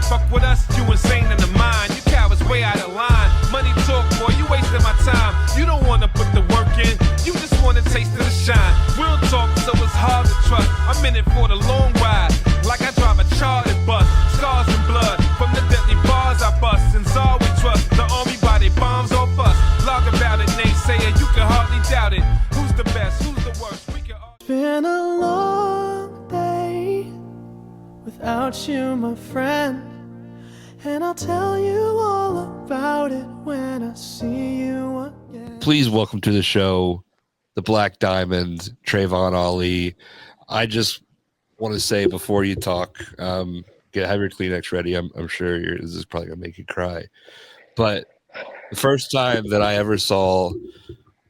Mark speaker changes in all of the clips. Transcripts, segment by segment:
Speaker 1: Fuck with us, you insane in the mind. You cowards way out of line. Money talk, boy, you wasting my time. You don't wanna put the work in, you just wanna taste of the shine. Real talk, so it's hard to trust. I'm in it for the long ride, like I drive a chartered bus. Scars and blood from the deadly bars I bust. And all we trust, the army body bombs off us. Log about it, naysayer, you can hardly doubt it. Who's the best, who's the worst? We can all...
Speaker 2: It's been a long day without you, my friend, and I'll tell you all about it when I see you again.
Speaker 3: Please welcome to the show, the Black Diamond, Trey'von Ali. I just want to say before you talk, have your Kleenex ready. I'm sure this is probably gonna make you cry. But the first time that I ever saw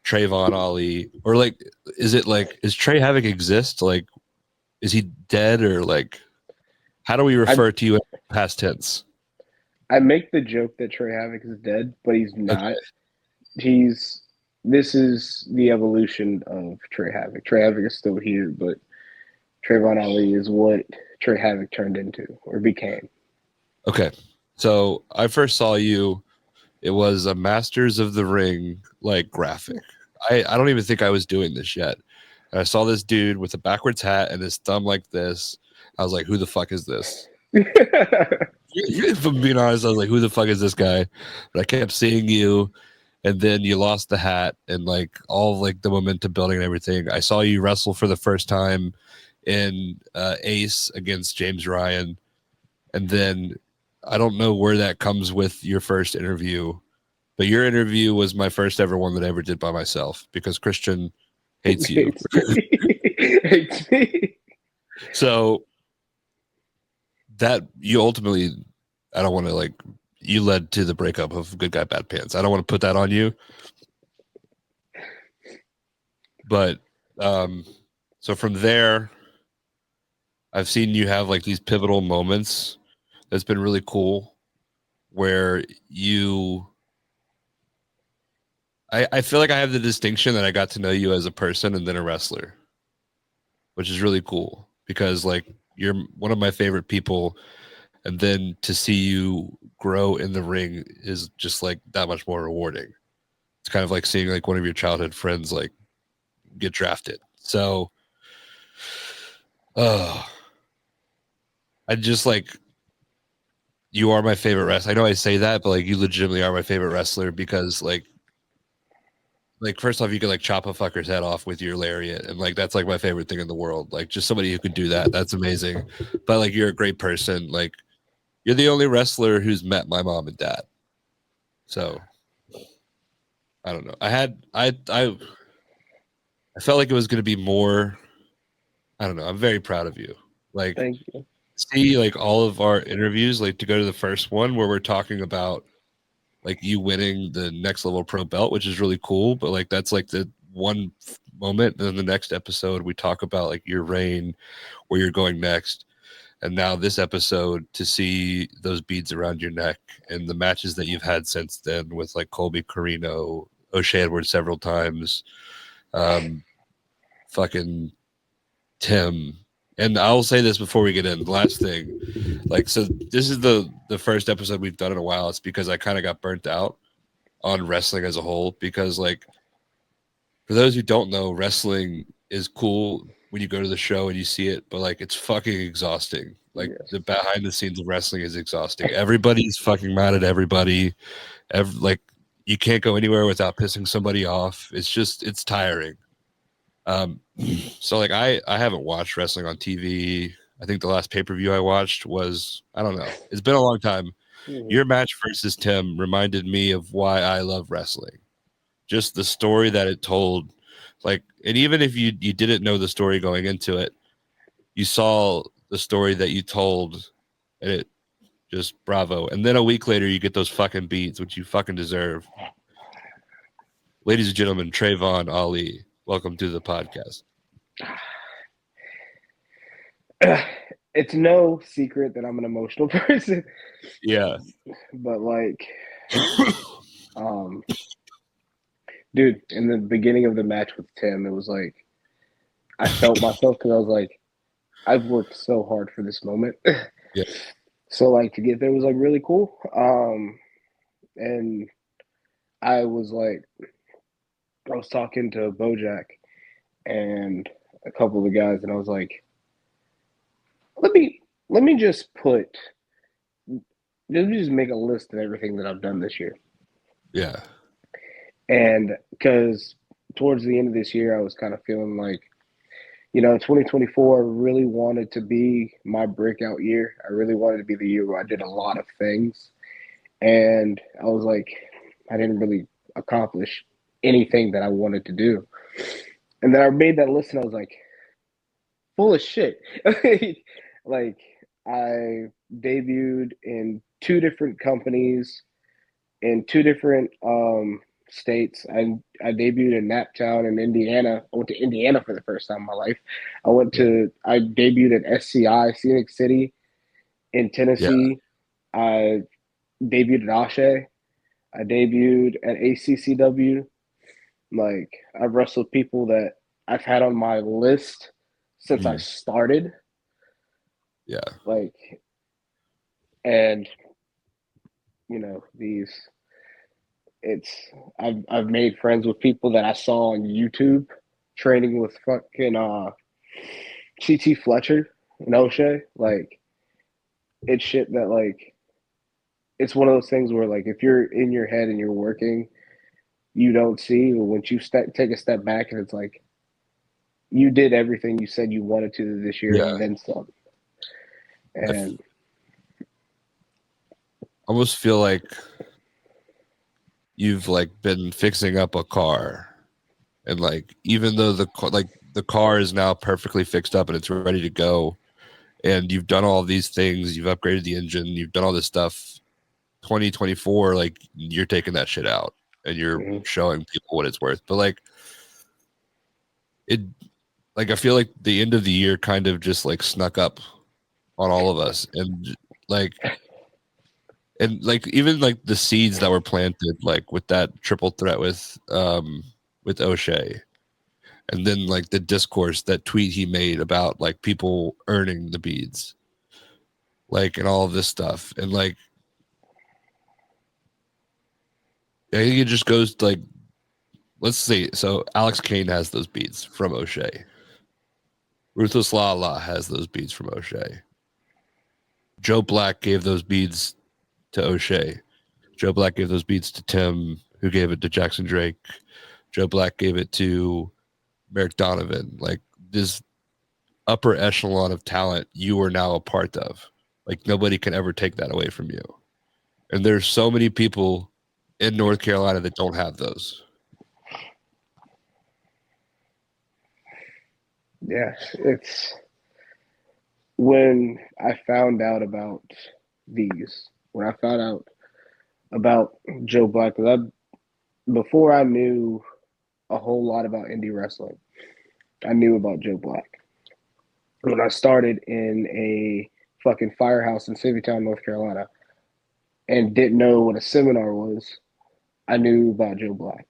Speaker 3: Trey'von Ali, or like, is Trey Havoc exist? Like, is he dead, or like, how do we refer to you in past tense?
Speaker 4: I make the joke that Trey Havoc is dead, but he's not.
Speaker 3: Okay.
Speaker 4: This is the evolution of Trey Havoc. Trey Havoc is still here, but Trey'von Ali is what Trey Havoc turned into or became.
Speaker 3: Okay. So I first saw you, it was a Masters of the Ring like graphic. I don't even think I was doing this yet. And I saw this dude with a backwards hat and his thumb like this. I was like, who the fuck is this? If I'm being honest, I was like, who the fuck is this guy? But I kept seeing you, and then you lost the hat and like all of, like the momentum building and everything. I saw you wrestle for the first time in Ace against James Ryan, and then I don't know where that comes with your first interview, but your interview was my first ever one that I ever did by myself because Christian hates you.
Speaker 4: Hates me.
Speaker 3: So that you ultimately, I don't want to like, you led to the breakup of Good Guy Bad Pants. I don't want to put that on you, but so from there, I've seen you have like these pivotal moments. That's been really cool, where I feel like I have the distinction that I got to know you as a person and then a wrestler, which is really cool because like you're one of my favorite people, and then to see you grow in the ring is just like that much more rewarding. It's kind of like seeing like one of your childhood friends like get drafted. So I just like, you are my favorite wrestler. I know I say that, but like you legitimately are my favorite wrestler because like first off, you can like chop a fucker's head off with your lariat, and like that's like my favorite thing in the world. Like just somebody who can do that. That's amazing. But like you're a great person. Like you're the only wrestler who's met my mom and dad. So I don't know. I felt like it was gonna be more. I don't know. I'm very proud of you. Like
Speaker 4: Thank you.
Speaker 3: See like all of our interviews, like to go to the first one where we're talking about like you winning the next level pro belt, which is really cool, but like that's like the one moment. And then the next episode we talk about like your reign, where you're going next, and now this episode to see those beads around your neck and the matches that you've had since then with like Colby Carino, O'Shea Edwards several times, fucking Tim. And I'll say this before we get in. The last thing, like, so this is the first episode we've done in a while. It's because I kind of got burnt out on wrestling as a whole. Because, like, for those who don't know, wrestling is cool when you go to the show and you see it, but like, it's fucking exhausting. Like,
Speaker 4: Yes.
Speaker 3: the behind the scenes of wrestling is exhausting. Everybody's fucking mad at everybody. Like, you can't go anywhere without pissing somebody off. It's tiring. So like I haven't watched wrestling on TV. I think the last pay-per-view I watched was, I don't know, it's been a long time.
Speaker 4: Mm-hmm.
Speaker 3: Your match versus Tim reminded me of why I love wrestling. Just the story that it told, like, and even if you didn't know the story going into it, you saw the story that you told, and it just bravo. And then a week later you get those fucking beats, which you fucking deserve. Ladies and gentlemen, Trey'von Ali. Welcome to the podcast.
Speaker 4: It's no secret that I'm an emotional person.
Speaker 3: Yeah.
Speaker 4: But like, dude, in the beginning of the match with Tim, it was like, I felt myself because I was like, I've worked so hard for this moment.
Speaker 3: Yeah.
Speaker 4: So like to get there was like really cool. And I was like, I was talking to Bojack and a couple of the guys, and I was like, let me just put let me just make a list of everything that I've done this year.
Speaker 3: Yeah.
Speaker 4: And because towards the end of this year, I was kind of feeling like, 2024 really wanted to be my breakout year. I really wanted to be the year where I did a lot of things. And I was like, I didn't really accomplish anything that I wanted to do. And then I made that list and I was like, full of shit. Like, I debuted in two different companies in two different states. I debuted in Naptown in Indiana. I went to Indiana for the first time in my life. I debuted at SCI, Scenic City in
Speaker 3: Yeah.
Speaker 4: Tennessee. I debuted at Ashe. I debuted at ACCW. Like, I've wrestled people that I've had on my list since I
Speaker 3: Mm.
Speaker 4: started.
Speaker 3: Yeah.
Speaker 4: Like, and these it's I've made friends with people that I saw on YouTube training with fucking CT Fletcher and O'Shea. Like, it's shit that like it's one of those things where like if you're in your head and you're working, you don't see. But once you take a step back and it's like you did everything you said you wanted to this year
Speaker 3: Yeah.
Speaker 4: and then some. And
Speaker 3: Almost feel like you've like been fixing up a car, and like even though the car is now perfectly fixed up and it's ready to go, and you've done all these things, you've upgraded the engine, you've done all this stuff. 2024, like you're taking that shit out and you're
Speaker 4: mhm.
Speaker 3: showing people what it's worth. But like it, like I feel like the end of the year kind of just like snuck up on all of us, like and like even like the seeds that were planted like with that triple threat with O'Shea, and then like the discourse, that tweet he made about like people earning the beads, like, and all of this stuff, and like I think it just goes to, like, let's see, so Alex Kane has those beads from O'Shea, Ruthless La has those beads from O'Shea, Joe Black gave those beads to O'Shea, Joe Black gave those beads to Tim, who gave it to Jackson Drake, Joe Black gave it to Merrick Donovan. Like, this upper echelon of talent you are now a part of. Like, nobody can ever take that away from you. And there's so many people in North Carolina that don't have those.
Speaker 4: Yeah, it's when I found out about when I found out about Joe Black, before I knew a whole lot about indie wrestling, I knew about Joe Black. When I started in a fucking firehouse in Civitan, North Carolina, and didn't know what a seminar was, I knew about Joe Black.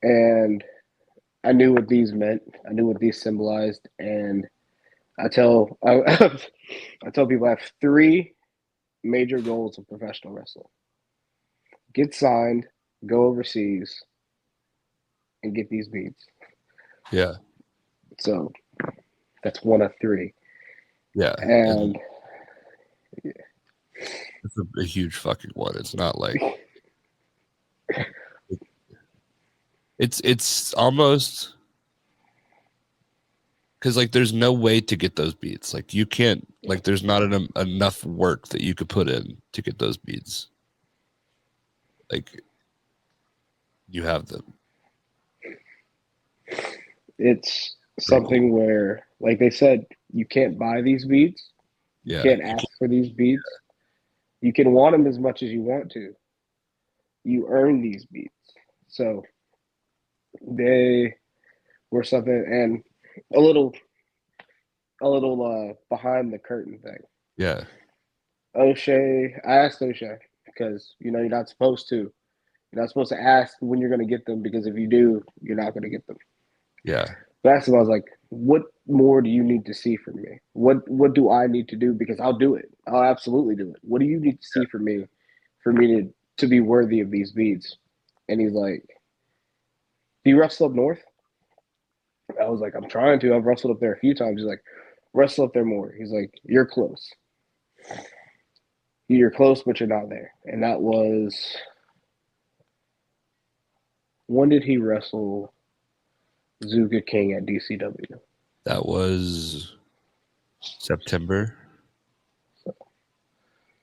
Speaker 4: And I knew what these meant. I knew what these symbolized. And I tell I, I tell people I have three major goals of professional wrestling: get signed, go overseas, and get these beats.
Speaker 3: Yeah.
Speaker 4: So that's one of three.
Speaker 3: Yeah. And
Speaker 4: And
Speaker 3: it's a huge fucking one. It's not like it's almost because like there's no way to get those beats. Like you can't, like there's not enough work that you could put in to get those beats. Like you have them.
Speaker 4: it's
Speaker 3: Pretty cool.
Speaker 4: something where, like they said, you can't buy these beats. You
Speaker 3: Yeah.
Speaker 4: can't ask for these beats. You can want them as much as you want to. You earn these beats. So they were something, and a little behind the curtain thing.
Speaker 3: Yeah.
Speaker 4: O'Shea, I asked O'Shea because you're not supposed to. You're not supposed to ask when you're going to get them because if you do, you're not going to get them.
Speaker 3: Yeah.
Speaker 4: But I asked him, I was like, what more do you need to see from me? What do I need to do? Because I'll do it. I'll absolutely do it. What do you need to see from me for me to be worthy of these beats? And he's like, do you wrestle up north? I was like, I'm trying to. I've wrestled up there a few times. He's like, wrestle up there more. He's like, you're close. You're close, but you're not there. And that was, when did he wrestle Zuka King at DCW?
Speaker 3: That was September.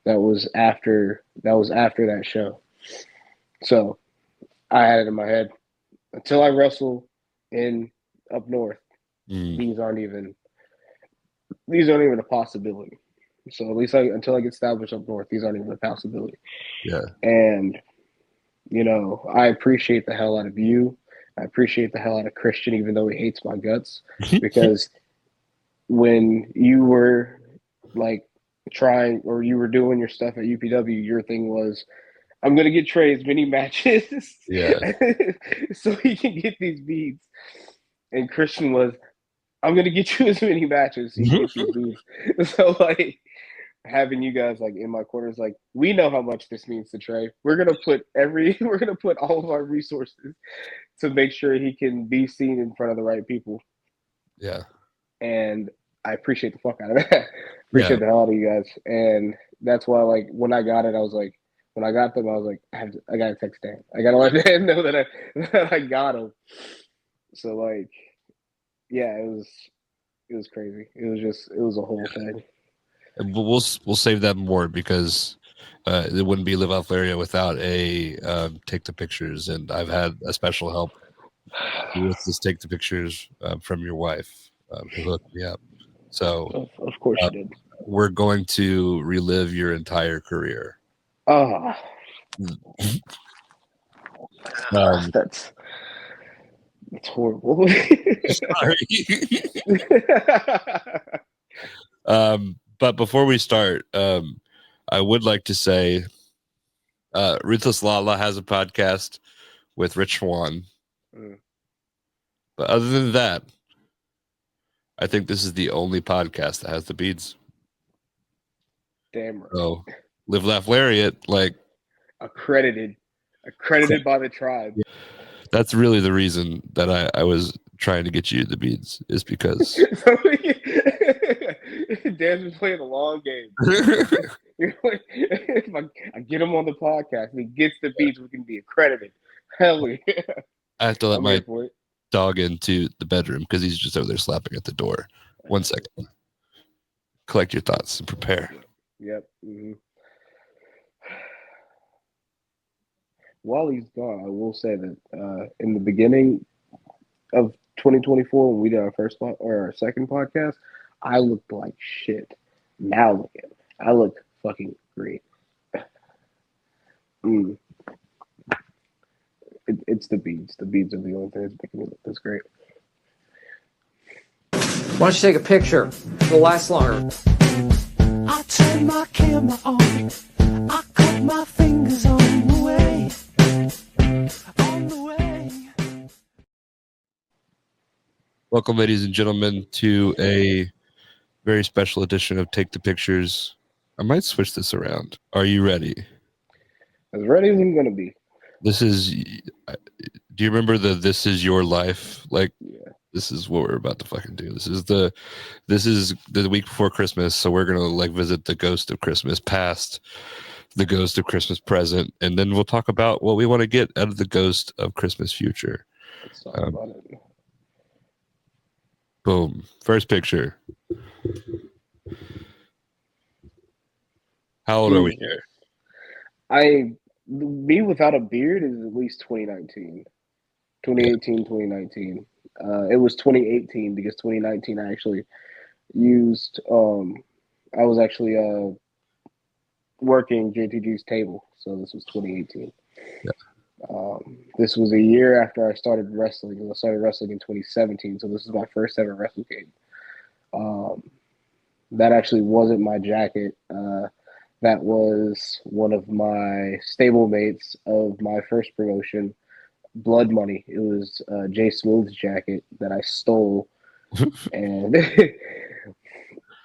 Speaker 4: That was after that show. So I had it in my head. Until I wrestle in up north, these aren't even a possibility. So at least until I get established up north, these aren't even a possibility.
Speaker 3: Yeah.
Speaker 4: And I appreciate the hell out of you. I appreciate the hell out of Christian, even though he hates my guts, because when you were like trying, or you were doing your stuff at UPW, your thing was, I'm gonna get Trey as many matches, so he can get these beats. And Christian was, I'm gonna get you as many matches so you can get these beats. So like, having you guys like in my corner is like, we know how much this means to Trey. We're gonna put all of our resources to make sure he can be seen in front of the right people.
Speaker 3: Yeah.
Speaker 4: And I appreciate the fuck out of that. Appreciate the hell out of you guys. And that's why, like, when I got it, I was like, when I got them, I was like, I gotta text Dan. I gotta let Dan know that I got him. So like, yeah, it was crazy. It was a whole thing.
Speaker 3: We'll save that more, because it wouldn't be Live Off Lariat without a take the pictures, and I've had a special help with this take the pictures from your wife, who hooked me up. So
Speaker 4: of course you did.
Speaker 3: We're going to relive your entire career.
Speaker 4: Oh, that's horrible.
Speaker 3: Sorry. But before we start, I would like to say Ruthless Lala has a podcast with Rich Swan. But other than that, I think this is the only podcast that has the beads.
Speaker 4: Damn right.
Speaker 3: So Live Laugh Lariat, like
Speaker 4: accredited by the tribe.
Speaker 3: Yeah. That's really the reason that I was trying to get you the beads, is because
Speaker 4: Dan's been playing a long game. If I get him on the podcast and he gets the beads, we can be accredited. Hell yeah.
Speaker 3: I have to let my dog into the bedroom because he's just over there slapping at the door. 1 second. Collect your thoughts and prepare.
Speaker 4: Yep. Mm-hmm. While he's gone, I will say that in the beginning of 2024, when we did our second podcast, I looked like shit. Now look at me. I look fucking great. It's the beads. The beads are the only thing that's making me look this great.
Speaker 5: Why don't you take a picture? It'll last longer.
Speaker 2: I turn my camera on. I cut my fingers on the way. On the way.
Speaker 3: Welcome, ladies and gentlemen, to a very special edition of Take the Pictures. I might switch this around. Are you ready?
Speaker 4: As ready as I'm gonna be.
Speaker 3: This is. Do you remember the "This Is Your Life"? Like, this is what we're about to fucking do. This is the week before Christmas, so we're gonna like visit the ghost of Christmas past, the ghost of Christmas present, and then we'll talk about what we want to get out of the ghost of Christmas future.
Speaker 4: Let's talk about it.
Speaker 3: Boom. First picture. How old are we here?
Speaker 4: Me without a beard is at least 2019. 2018, 2019. It was 2018 because 2019 I actually used, I was actually working JTG's table. So this was 2018. Yeah. This was a year after I started wrestling. I started wrestling in 2017. So this is my first ever WrestleCade. That actually wasn't my jacket. That was one of my stable mates of my first promotion, Blood Money. It was Jay Smooth's jacket that I stole And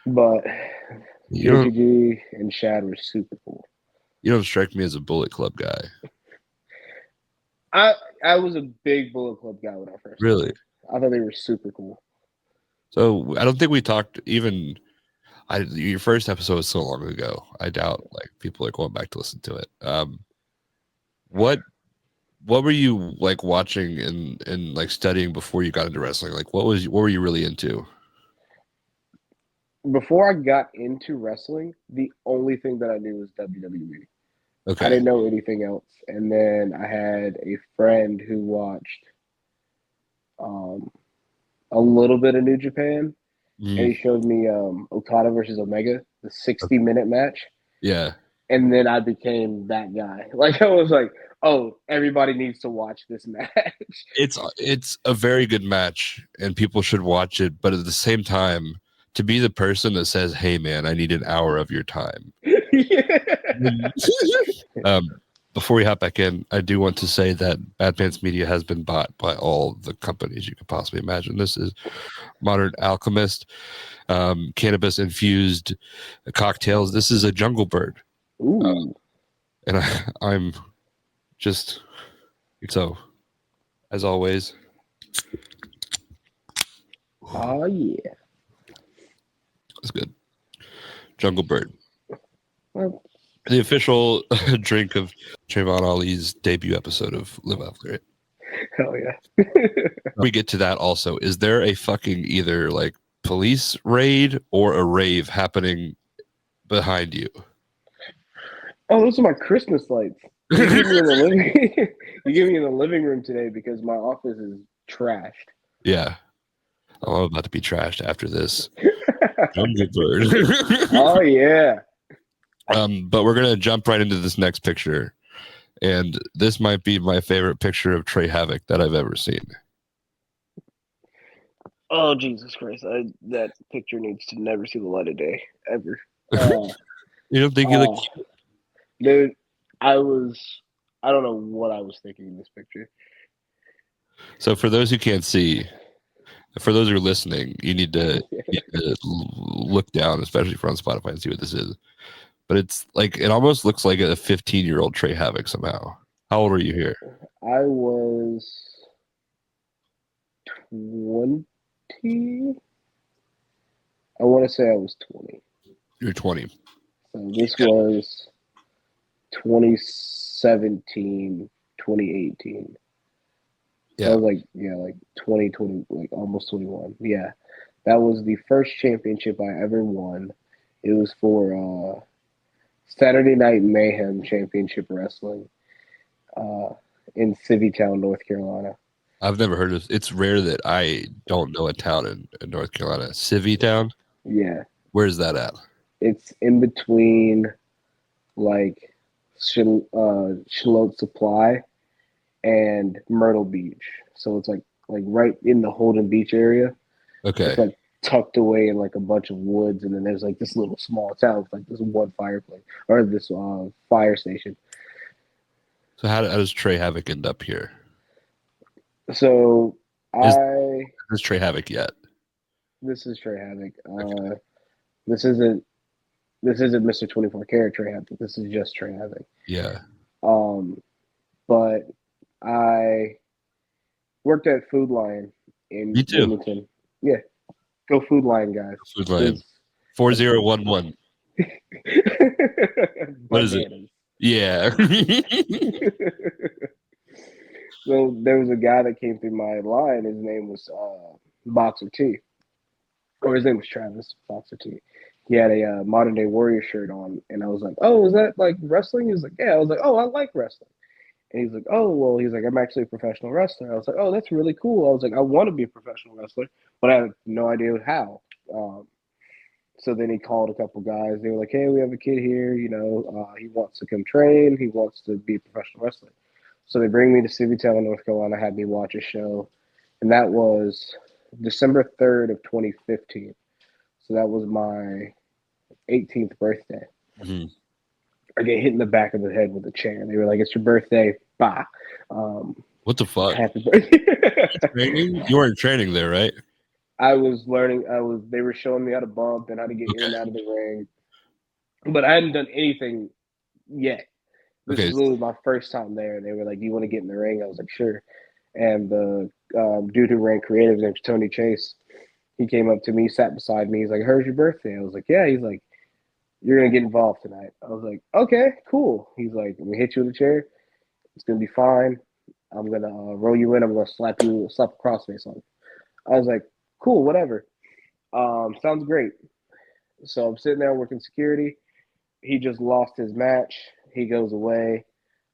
Speaker 4: but
Speaker 3: You don't
Speaker 4: JTG and Shad were super cool.
Speaker 3: you don't strike me as a Bullet Club guy.
Speaker 4: I was a big Bullet Club guy when I first
Speaker 3: Really?
Speaker 4: started. I thought they were super cool.
Speaker 3: So I don't think we talked even. Your first episode was so long ago. I doubt like people are going back to listen to it. What were you like watching and like studying before you got into wrestling? Like what were you really into?
Speaker 4: Before I got into wrestling, the only thing that I knew was WWE. I
Speaker 3: Okay.
Speaker 4: didn't know anything else. And then I had a friend who watched a little bit of New Japan, and he showed me Okada versus Omega, the 60-minute match.
Speaker 3: Yeah.
Speaker 4: And then I became that guy. Like I was like, oh, everybody needs to watch this match.
Speaker 3: It's a very good match and people should watch it, but at the same time, to be the person that says, "Hey man, I need an hour of your time." Before we hop back in, I do want to say that Bad Pants Media has been bought by all the companies you could possibly imagine. This is Modern Alchemist, cannabis infused cocktails. This is a Jungle Bird,
Speaker 4: Ooh.
Speaker 3: and I'm just so. As always,
Speaker 4: Oh yeah.
Speaker 3: it's good. Jungle Bird,
Speaker 4: Well,
Speaker 3: the official drink of Trey'von Ali's debut episode of Live Out Lariat.
Speaker 4: hell yeah.
Speaker 3: We get to that also. Is there a fucking either like police raid or a rave happening behind you?
Speaker 4: Oh, those are my Christmas lights. You give me in the living. You give me in the living room today because my office is trashed.
Speaker 3: Yeah. Oh, I'm about to be trashed after this. Jungle Bird.
Speaker 4: Oh yeah.
Speaker 3: But we're gonna jump right into this next picture. And this might be my favorite picture of Trey Havoc that I've ever seen.
Speaker 4: Oh Jesus Christ! That picture needs to never see the light of day ever.
Speaker 3: You don't think he looks
Speaker 4: Dude, I don't know what I was thinking in this picture.
Speaker 3: so for those who can't see, for those who are listening, you need to look down, especially if you're on Spotify, and see what this is. But it's like it almost looks like a 15-year-old Trey Havoc somehow. How old are you here?
Speaker 4: I was 20. I want to say I was 20.
Speaker 3: You're 20.
Speaker 4: So this was 2017, 2018.
Speaker 3: Yeah.
Speaker 4: I was like 2020, like almost 21. Yeah. That was the first championship I ever won. It was for Saturday Night Mayhem Championship Wrestling in Civitytown, North Carolina.
Speaker 3: I've never heard of. It's rare that I don't know a town in North Carolina. Civitytown.
Speaker 4: Yeah.
Speaker 3: Where's that at?
Speaker 4: It's in between like Charlotte Supply and Myrtle Beach. So it's like right in the Holden Beach area.
Speaker 3: Okay.
Speaker 4: It's like tucked away in like a bunch of woods, and then there's like this little small town with like this one fireplace or this fire station.
Speaker 3: So how does Trey Havoc end up here?
Speaker 4: So
Speaker 3: Is Trey Havoc yet?
Speaker 4: This is Trey Havoc. This isn't Mr. 24 Karat Trey Havoc. This is just Trey Havoc.
Speaker 3: Yeah.
Speaker 4: But I worked at Food Lion in
Speaker 3: Me too.
Speaker 4: Wilmington. Yeah. Go Food Lion, guys.
Speaker 3: Food Lion. 4011. What is it? Yeah.
Speaker 4: So there was a guy that came through my line. His name was Boxer T. Or his name was Travis, Boxer T. He had a Modern Day Warrior shirt on. And I was like, oh, is that like wrestling? He was like, yeah. I was like, oh, I like wrestling. And he's like, oh, well, he's like, I'm actually a professional wrestler. I was like, oh, that's really cool. I was like, I want to be a professional wrestler, but I have no idea how. So then he called a couple guys. They were like, hey, we have a kid here. You know, he wants to come train. He wants to be a professional wrestler. So they bring me to Civitytown, North Carolina, had me watch a show. And that was December 3rd of 2015. So that was my 18th birthday.
Speaker 3: Mm-hmm.
Speaker 4: I get hit in the back of the head with a chair. They were like, it's your birthday. Bah.
Speaker 3: What the fuck?
Speaker 4: Happy birthday.
Speaker 3: Training? You weren't training there, right?
Speaker 4: I was learning. They were showing me how to bump and how to get in
Speaker 3: Okay.
Speaker 4: and out of the ring, but I hadn't done anything yet. This
Speaker 3: Okay.
Speaker 4: was literally my first time there. They were like, "You want to get in the ring?" I was like, "Sure." And the dude who ran creative, his name's Tony Chase. He came up to me, sat beside me. He's like, "How's your birthday?" I was like, "Yeah." He's like, "You're gonna get involved tonight." I was like, "Okay, cool." He's like, "I'm gonna hit you with a chair. It's gonna be fine. I'm gonna roll you in. I'm gonna slap a crossface on." I was like, "Cool, whatever. Sounds great." So I'm sitting there working security. He just lost his match. He goes away.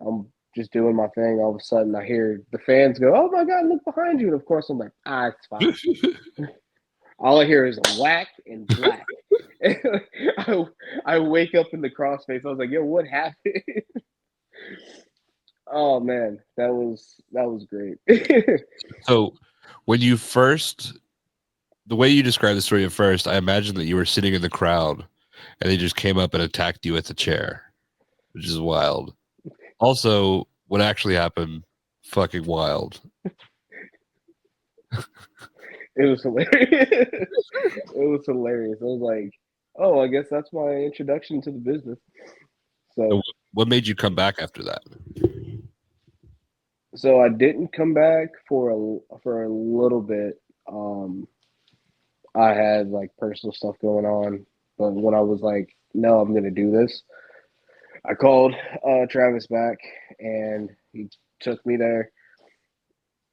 Speaker 4: I'm just doing my thing. All of a sudden, I hear the fans go, "Oh my God, look behind you!" And of course, I'm like, it's fine. All I hear is a whack and black. I wake up in the crossface. I was like, "Yo, what happened?" Oh man, that was great.
Speaker 3: So when you first, the way you described the story at first, I imagine that you were sitting in the crowd and they just came up and attacked you with a chair, which is wild. Also, what actually happened, fucking wild.
Speaker 4: It was hilarious. It was hilarious. I was like, "Oh, I guess that's my introduction to the business." So,
Speaker 3: So what made you come back after that?
Speaker 4: so I didn't come back for a little bit. I had like personal stuff going on, but when I was like, "No, I'm gonna do this," I called Travis back, and he took me there,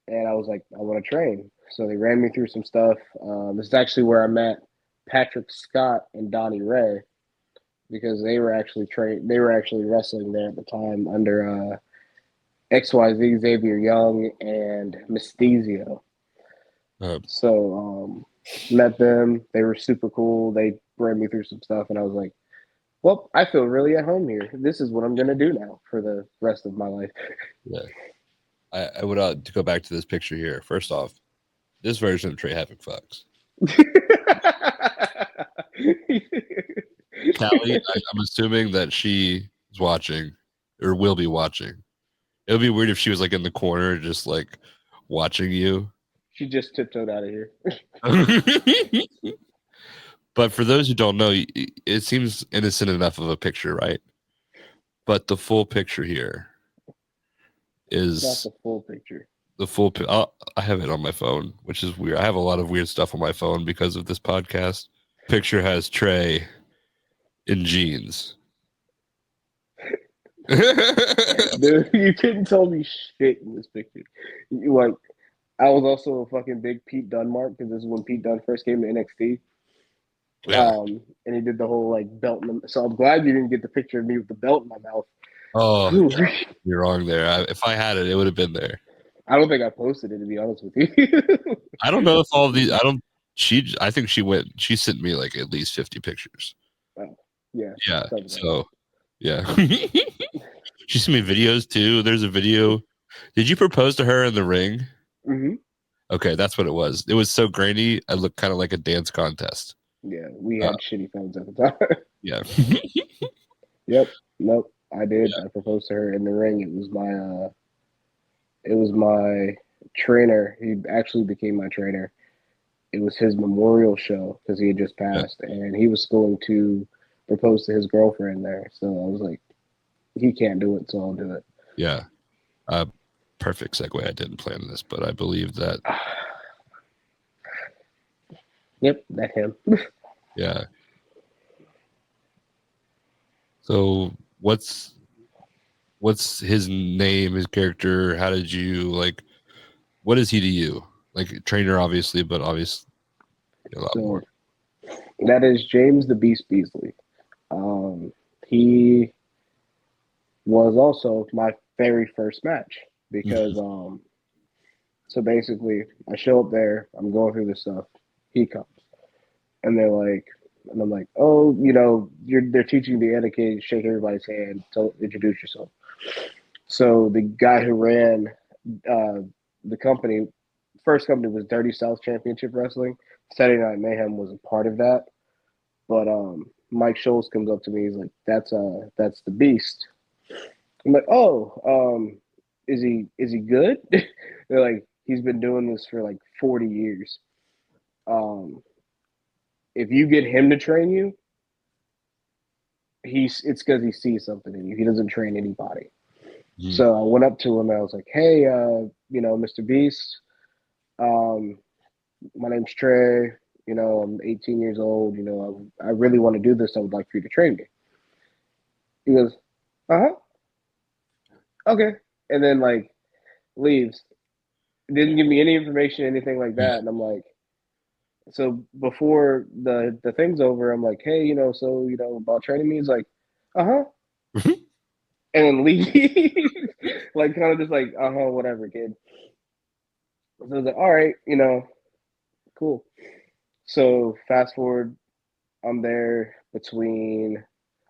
Speaker 4: and I was like, "I want to train." So they ran me through some stuff. This is actually where I met Patrick Scott and Donnie Ray because they were actually They were actually wrestling there at the time under XYZ Xavier Young and Mystisio.
Speaker 3: Uh,
Speaker 4: So met them. They were super cool. They ran me through some stuff, and I was like, "Well, I feel really at home here. This is what I'm gonna do now for the rest of my life."
Speaker 3: yeah. I would to go back to this picture here. First off, this version of Trey Havoc fucks. Callie, I'm assuming that she is watching or will be watching. It would be weird if she was like in the corner, just like watching you.
Speaker 4: She just tiptoed out of here.
Speaker 3: But for those who don't know, it seems innocent enough of a picture, right? But the full picture here
Speaker 4: It's not
Speaker 3: is
Speaker 4: the full picture.
Speaker 3: the full. I have it on my phone, which is weird. I have a lot of weird stuff on my phone because of this podcast. Picture has Trey in jeans.
Speaker 4: Dude, you couldn't tell me shit in this picture. Like, I was also a fucking big Pete Dunne mark because this is when Pete Dunne first came to NXT.
Speaker 3: Yeah.
Speaker 4: And he did the whole like belt. So I'm glad you didn't get the picture of me with the belt in my mouth.
Speaker 3: Oh,
Speaker 4: Whew.
Speaker 3: you're wrong there. If I had it, it would have been there.
Speaker 4: I don't think I posted it, to be honest with you.
Speaker 3: I don't know if all of these. I don't. I think she went. She sent me like at least 50 pictures.
Speaker 4: Oh, yeah.
Speaker 3: Yeah.
Speaker 4: Something like
Speaker 3: So, yeah. She sent me videos too. There's a video. Did you propose to her in the ring?
Speaker 4: hmm
Speaker 3: Okay, that's what it was. It was so grainy. I looked kind of like a dance contest.
Speaker 4: Yeah, we
Speaker 3: Uh,
Speaker 4: had shitty phones at the time.
Speaker 3: yeah.
Speaker 4: Yep. Nope. I did.
Speaker 3: Yeah.
Speaker 4: I proposed to her in the ring. It was my trainer. He actually became my trainer. It was his memorial show because he had just
Speaker 3: Yeah.
Speaker 4: passed, and he was going to propose to his girlfriend there. So I was like, he can't do it, so I'll do it.
Speaker 3: Yeah. Perfect segue. I didn't plan this, but I believe that.
Speaker 4: Yep, that him.
Speaker 3: Yeah. So what's his name, his character? How did you like? What is he to you? Like trainer, obviously, but obviously a lot
Speaker 4: So
Speaker 3: more.
Speaker 4: that is James the Beast Beasley. He was also my very first match because so basically I show up there, I'm going through this stuff, he comes. And they're like and I'm like, "Oh, they're teaching the etiquette, shake everybody's hand, introduce yourself." So the guy who ran uh, the company, first company was Dirty South Championship Wrestling. Saturday Night Mayhem was a part of that. But Mike Schultz comes up to me. He's like, that's the Beast." I'm like, "Oh, is he good?" They're like, "He's been doing this for like 40 years." if you get him to train you, it's because he sees something in you. He doesn't train anybody.
Speaker 3: Mhm.
Speaker 4: So I went up to him and I was like, "Hey, Mr. Beast, my name's Trey. I'm 18 years old. I really want to do this. I would like for you to train me." He goes, "Uh huh, okay," and then like leaves. Didn't give me any information, anything like
Speaker 3: Yeah.
Speaker 4: that. And I'm like, so before the thing's over, I'm like, "Hey, about training me." He's like, "Uh huh," and then leave, like kind of just like, "Uh huh, whatever, kid." So I was like, "All right, cool." So fast forward, I'm there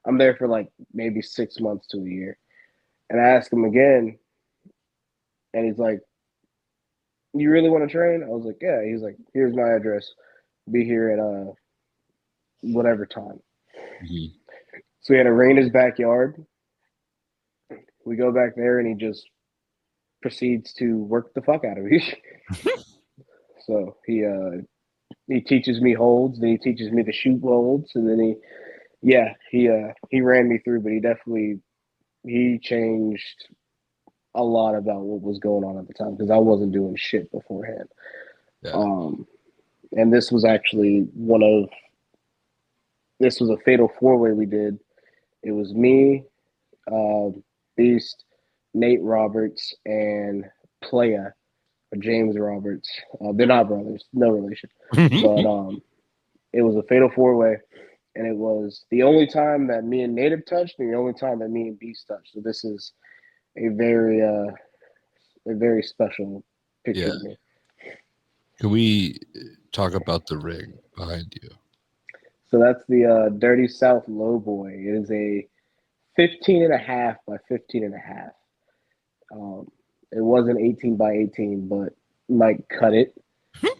Speaker 4: I'm there for like maybe 6 months to a year. And I asked him again, and he's like, "You really want to train?" I was like, "Yeah." He's like, "Here's my address. Be here at whatever time."
Speaker 3: Mhm.
Speaker 4: So we had a rain in his backyard. We go back there, and he just proceeds to work the fuck out of me. So he teaches me holds, then he teaches me the shoot holds, and then he ran me through, but he changed a lot about what was going on at the time because I wasn't doing shit beforehand.
Speaker 3: Yeah.
Speaker 4: And this was actually this was a fatal four-way we did. It was me, uh, Beast, Nate Roberts, and Playa, or James Roberts. They're not brothers, no relation. But it was a fatal four-way, and it was the only time that me and Native touched, and the only time that me and Beast touched. So this is a very special picture
Speaker 3: Yeah.
Speaker 4: to me.
Speaker 3: Can we talk about the ring behind you?
Speaker 4: So that's the Dirty South Lowboy. It is a 15 and a half by 15 and a half. It wasn't 18 by 18, but Mike cut it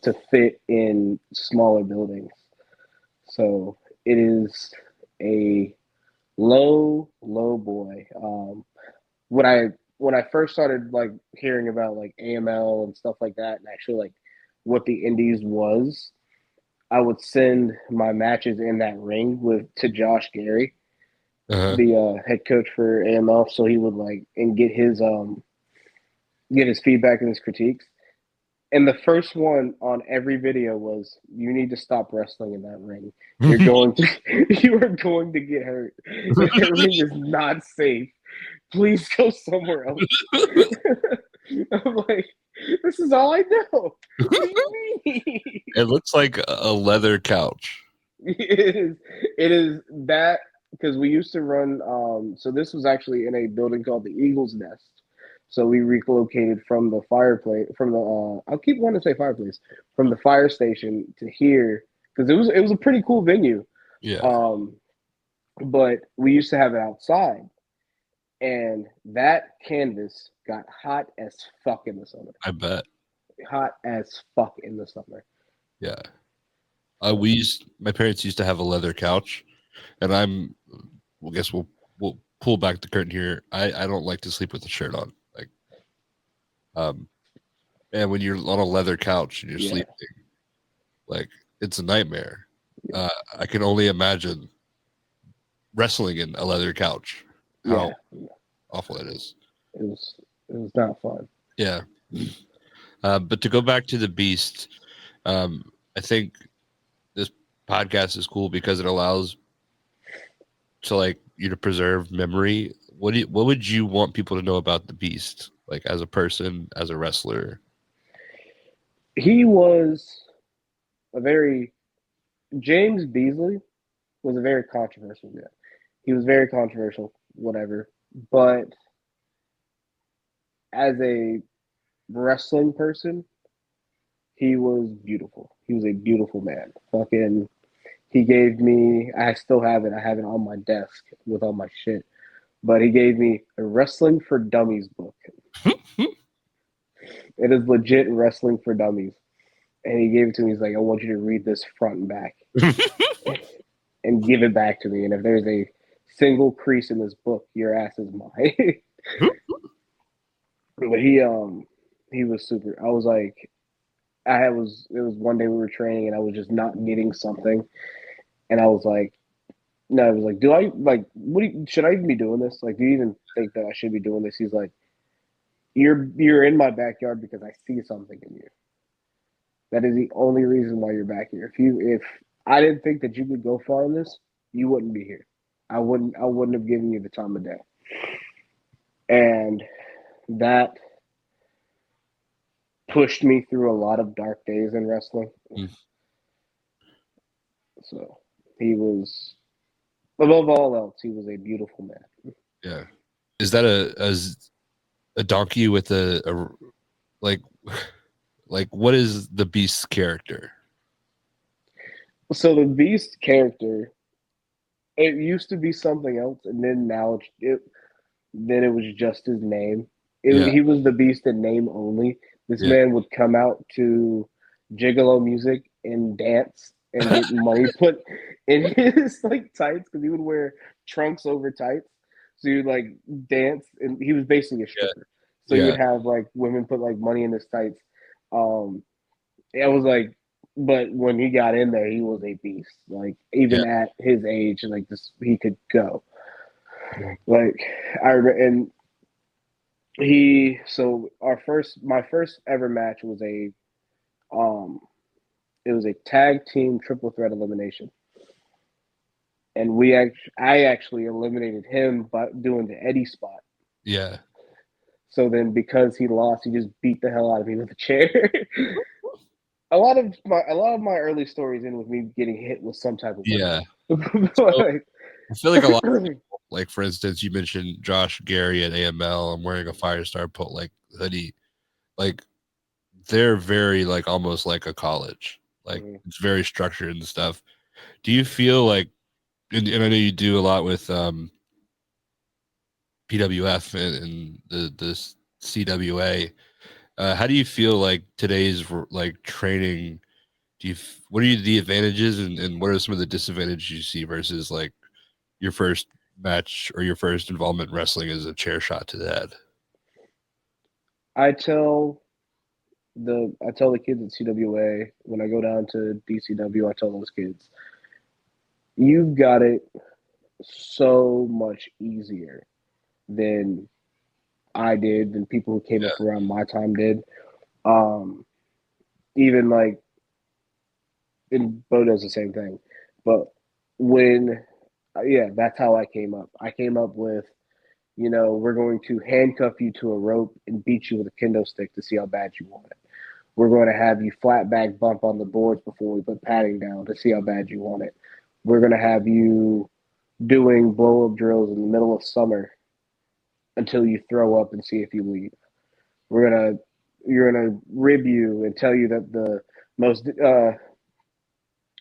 Speaker 4: to fit in smaller buildings. So it is a low boy. When I first started like hearing about like AML and stuff like that, and actually like what the Indies was, I would send my matches in that ring to Josh Gary,
Speaker 3: Uh-huh.
Speaker 4: the head coach for AML, so he would like and get his feedback and his critiques. And the first one on every video was, "You need to stop wrestling in that ring. You are going to get hurt. That ring is not safe. Please go somewhere else." I'm like, this is all I know. What do you mean?
Speaker 3: It looks like a leather couch.
Speaker 4: It is that because we used to run. So this was actually in a building called the Eagle's Nest. So we relocated from the fireplace from the. I'll keep wanting to say fireplace from the fire station to here because it was a pretty cool venue.
Speaker 3: Yeah.
Speaker 4: But we used to have it outside, and that canvas got hot as fuck in the summer.
Speaker 3: I bet.
Speaker 4: Hot as fuck in the summer.
Speaker 3: Yeah. My parents used to have a leather couch, and I guess we'll pull back the curtain here. I don't like to sleep with the shirt on. Like, and when you're on a leather couch and you're
Speaker 4: Yeah.
Speaker 3: sleeping, like it's a nightmare. I can only imagine wrestling in a leather couch. How awful it is.
Speaker 4: It was not fun.
Speaker 3: Yeah. But to go back to the Beast, I think this podcast is cool because it allows to like you to preserve memory. What would you want people to know about the Beast, like as a person, as a wrestler?
Speaker 4: He was James Beasley was a very controversial guy. He was very controversial, whatever. But as a wrestling person, he was beautiful. He was a beautiful man. Fucking, he gave me. I still have it. I have it on my desk with all my shit. But he gave me a Wrestling for Dummies book. It is legit Wrestling for Dummies. And he gave it to me. He's like, "I want you to read this front and back and give it back to me. And if there's a single crease in this book, your ass is mine." But he was super. I was like, it was one day we were training and I was just not getting something, and I was like, no, I was like, do I like should I even be doing this? Like, do you even think that I should be doing this? He's like, you're in my backyard because I see something in you. That is the only reason why you're back here. If I didn't think that you could go far in this, you wouldn't be here. I wouldn't have given you the time of day. And that pushed me through a lot of dark days in wrestling.
Speaker 3: Mm.
Speaker 4: So he was, above all else, he was a beautiful man.
Speaker 3: Yeah. Is that a donkey with a like like what is the Beast's character?
Speaker 4: So the Beast character, it used to be something else, and then now then it was just his name.
Speaker 3: Yeah.
Speaker 4: He was the Beast in name only. This
Speaker 3: Yeah.
Speaker 4: man would come out to gigolo music and dance and get money put in his like tights because he would wear trunks over tights. So he would like dance, and he was basically a stripper. So he
Speaker 3: Yeah.
Speaker 4: would have like women put like money in his tights. It was like, but when he got in there, he was a beast. Like even at his age, like this, he could go. Like and so my first ever match was um it was a tag team triple threat elimination, and I actually eliminated him by doing the Eddie spot.
Speaker 3: Yeah.
Speaker 4: So then because he lost, he just beat the hell out of me with a chair. a lot of my early stories end with me getting hit with some type of
Speaker 3: Yeah.
Speaker 4: weapon.
Speaker 3: So,
Speaker 4: Like,
Speaker 3: I feel like a lot of people, like for instance, you mentioned Josh Gary at AML. I'm wearing a Firestar Put like hoodie. Like they're very like almost like a college. Like it's very structured and stuff. Do you feel like and I know you do a lot with PWF and the CWA. How do you feel like today's like training? What are the advantages and what are some of the disadvantages you see versus like your first match or your first involvement in wrestling as a chair shot to the head?
Speaker 4: I tell the kids at CWA when I go down to DCW, I tell those kids, you've got it so much easier than I did, than people who came up around my time did. Even like, and Bo does the same thing. But that's how I came up. I came up with, we're going to handcuff you to a rope and beat you with a kendo stick to see how bad you want it. We're going to have you flat back bump on the boards before we put padding down to see how bad you want it. We're going to have you doing blow up drills in the middle of summer until you throw up and see if you leave. You're gonna rib you and tell you that the most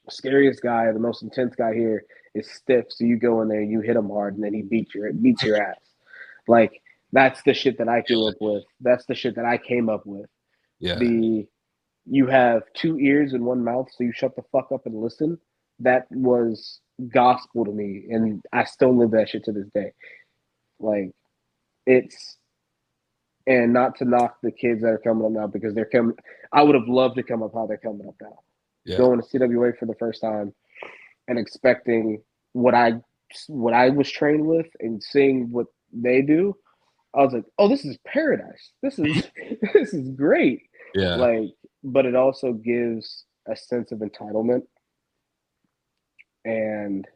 Speaker 4: scariest guy, the most intense guy here is stiff. So you go in there, you hit him hard, and then he beats your ass. Like that's the shit that I grew up with. That's the shit that I came up with.
Speaker 3: Yeah.
Speaker 4: You have two ears and one mouth, so you shut the fuck up and listen. That was gospel to me, and I still live that shit to this day. Like and not to knock the kids that are coming up now because they're coming. I would have loved to come up how they're coming up now.
Speaker 3: Yeah.
Speaker 4: Going to CWA for the first time and expecting what I was trained with and seeing what they do, I was like, oh, this is paradise. This is great.
Speaker 3: Yeah.
Speaker 4: Like, but it also gives a sense of entitlement and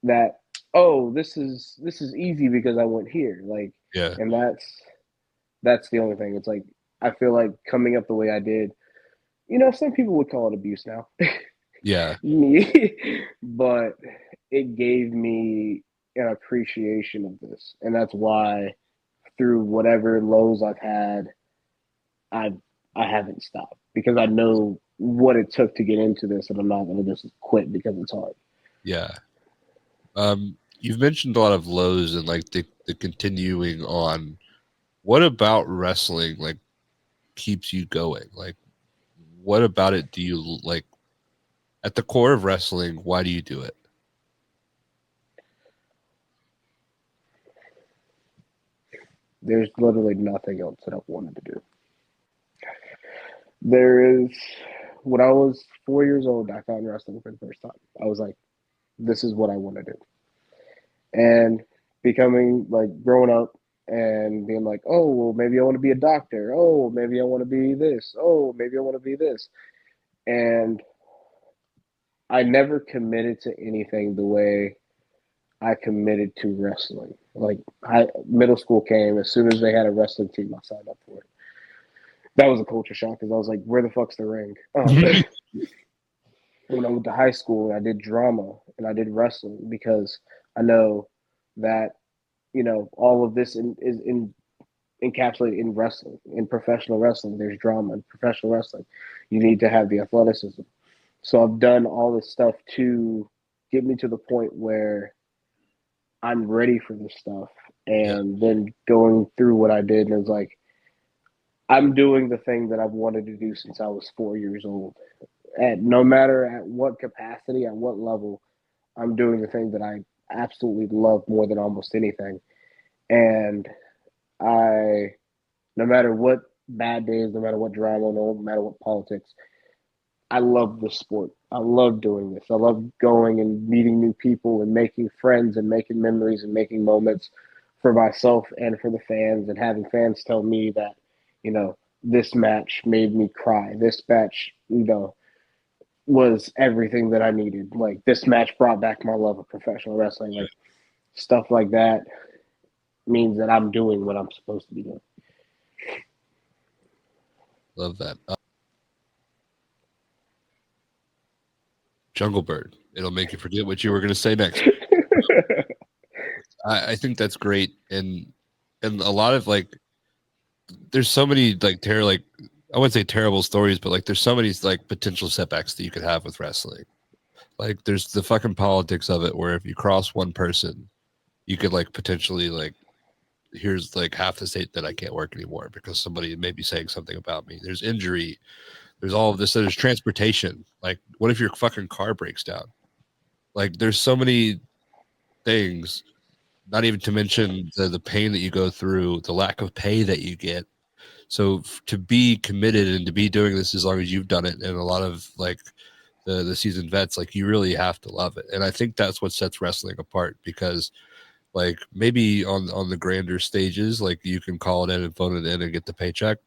Speaker 4: that, oh, this is easy because I went here. Like,
Speaker 3: Yeah.
Speaker 4: and that's the only thing. It's like I feel like coming up the way I did, some people would call it abuse now.
Speaker 3: Yeah.
Speaker 4: But it gave me an appreciation of this. And that's why through whatever lows I've had, I haven't stopped because I know what it took to get into this and I'm not gonna just quit because it's hard.
Speaker 3: Yeah. You've mentioned a lot of lows and like the continuing on. What about wrestling like keeps you going? Like what about it do you like at the core of wrestling, why do you do it?
Speaker 4: There's literally nothing else that I've wanted to do. There is, when I was 4 years old, I found wrestling for the first time. I was like, this is what I want to do. And becoming like growing up and being like, oh, well, maybe I want to be a doctor. Oh, maybe I want to be this. Oh, maybe I want to be this. And I never committed to anything the way I committed to wrestling. Like middle school came, as soon as they had a wrestling team, I signed up for it. That was a culture shock because I was like, where the fuck's the ring? When I went to high school, I did drama and I did wrestling because I know that, all of this is encapsulated in wrestling. In professional wrestling, there's drama. In professional wrestling, you need to have the athleticism. So I've done all this stuff to get me to the point where I'm ready for this stuff. And then going through what I did, and it was like, I'm doing the thing that I've wanted to do since I was 4 years old. And no matter at what capacity, at what level, I'm doing the thing that I absolutely love more than almost anything. And no matter what bad days, no matter what drama, no matter what politics, I love the sport. I love doing this. I love going and meeting new people and making friends and making memories and making moments for myself and for the fans, and having fans tell me that, this match made me cry. This match, was everything that I needed. Like, this match brought back my love of professional wrestling. Like, stuff like that means that I'm doing what I'm supposed to be doing.
Speaker 3: Love that. Jungle Bird. It'll make you forget what you were going to say next. I think that's great, and a lot of there's so many I wouldn't say terrible stories, but there's so many potential setbacks that you could have with wrestling. Like, there's the fucking politics of it, where if you cross one person, you could potentially here's half the state that I can't work anymore because somebody may be saying something about me. There's injury. There's all of this. There's transportation. Like, what if your fucking car breaks down? There's so many things, not even to mention the pain that you go through, the lack of pay that you get. So to be committed and to be doing this as long as you've done it, and a lot of the seasoned vets, you really have to love it. And I think that's what sets wrestling apart, because maybe on the grander stages, you can call it in and phone it in and get the paycheck.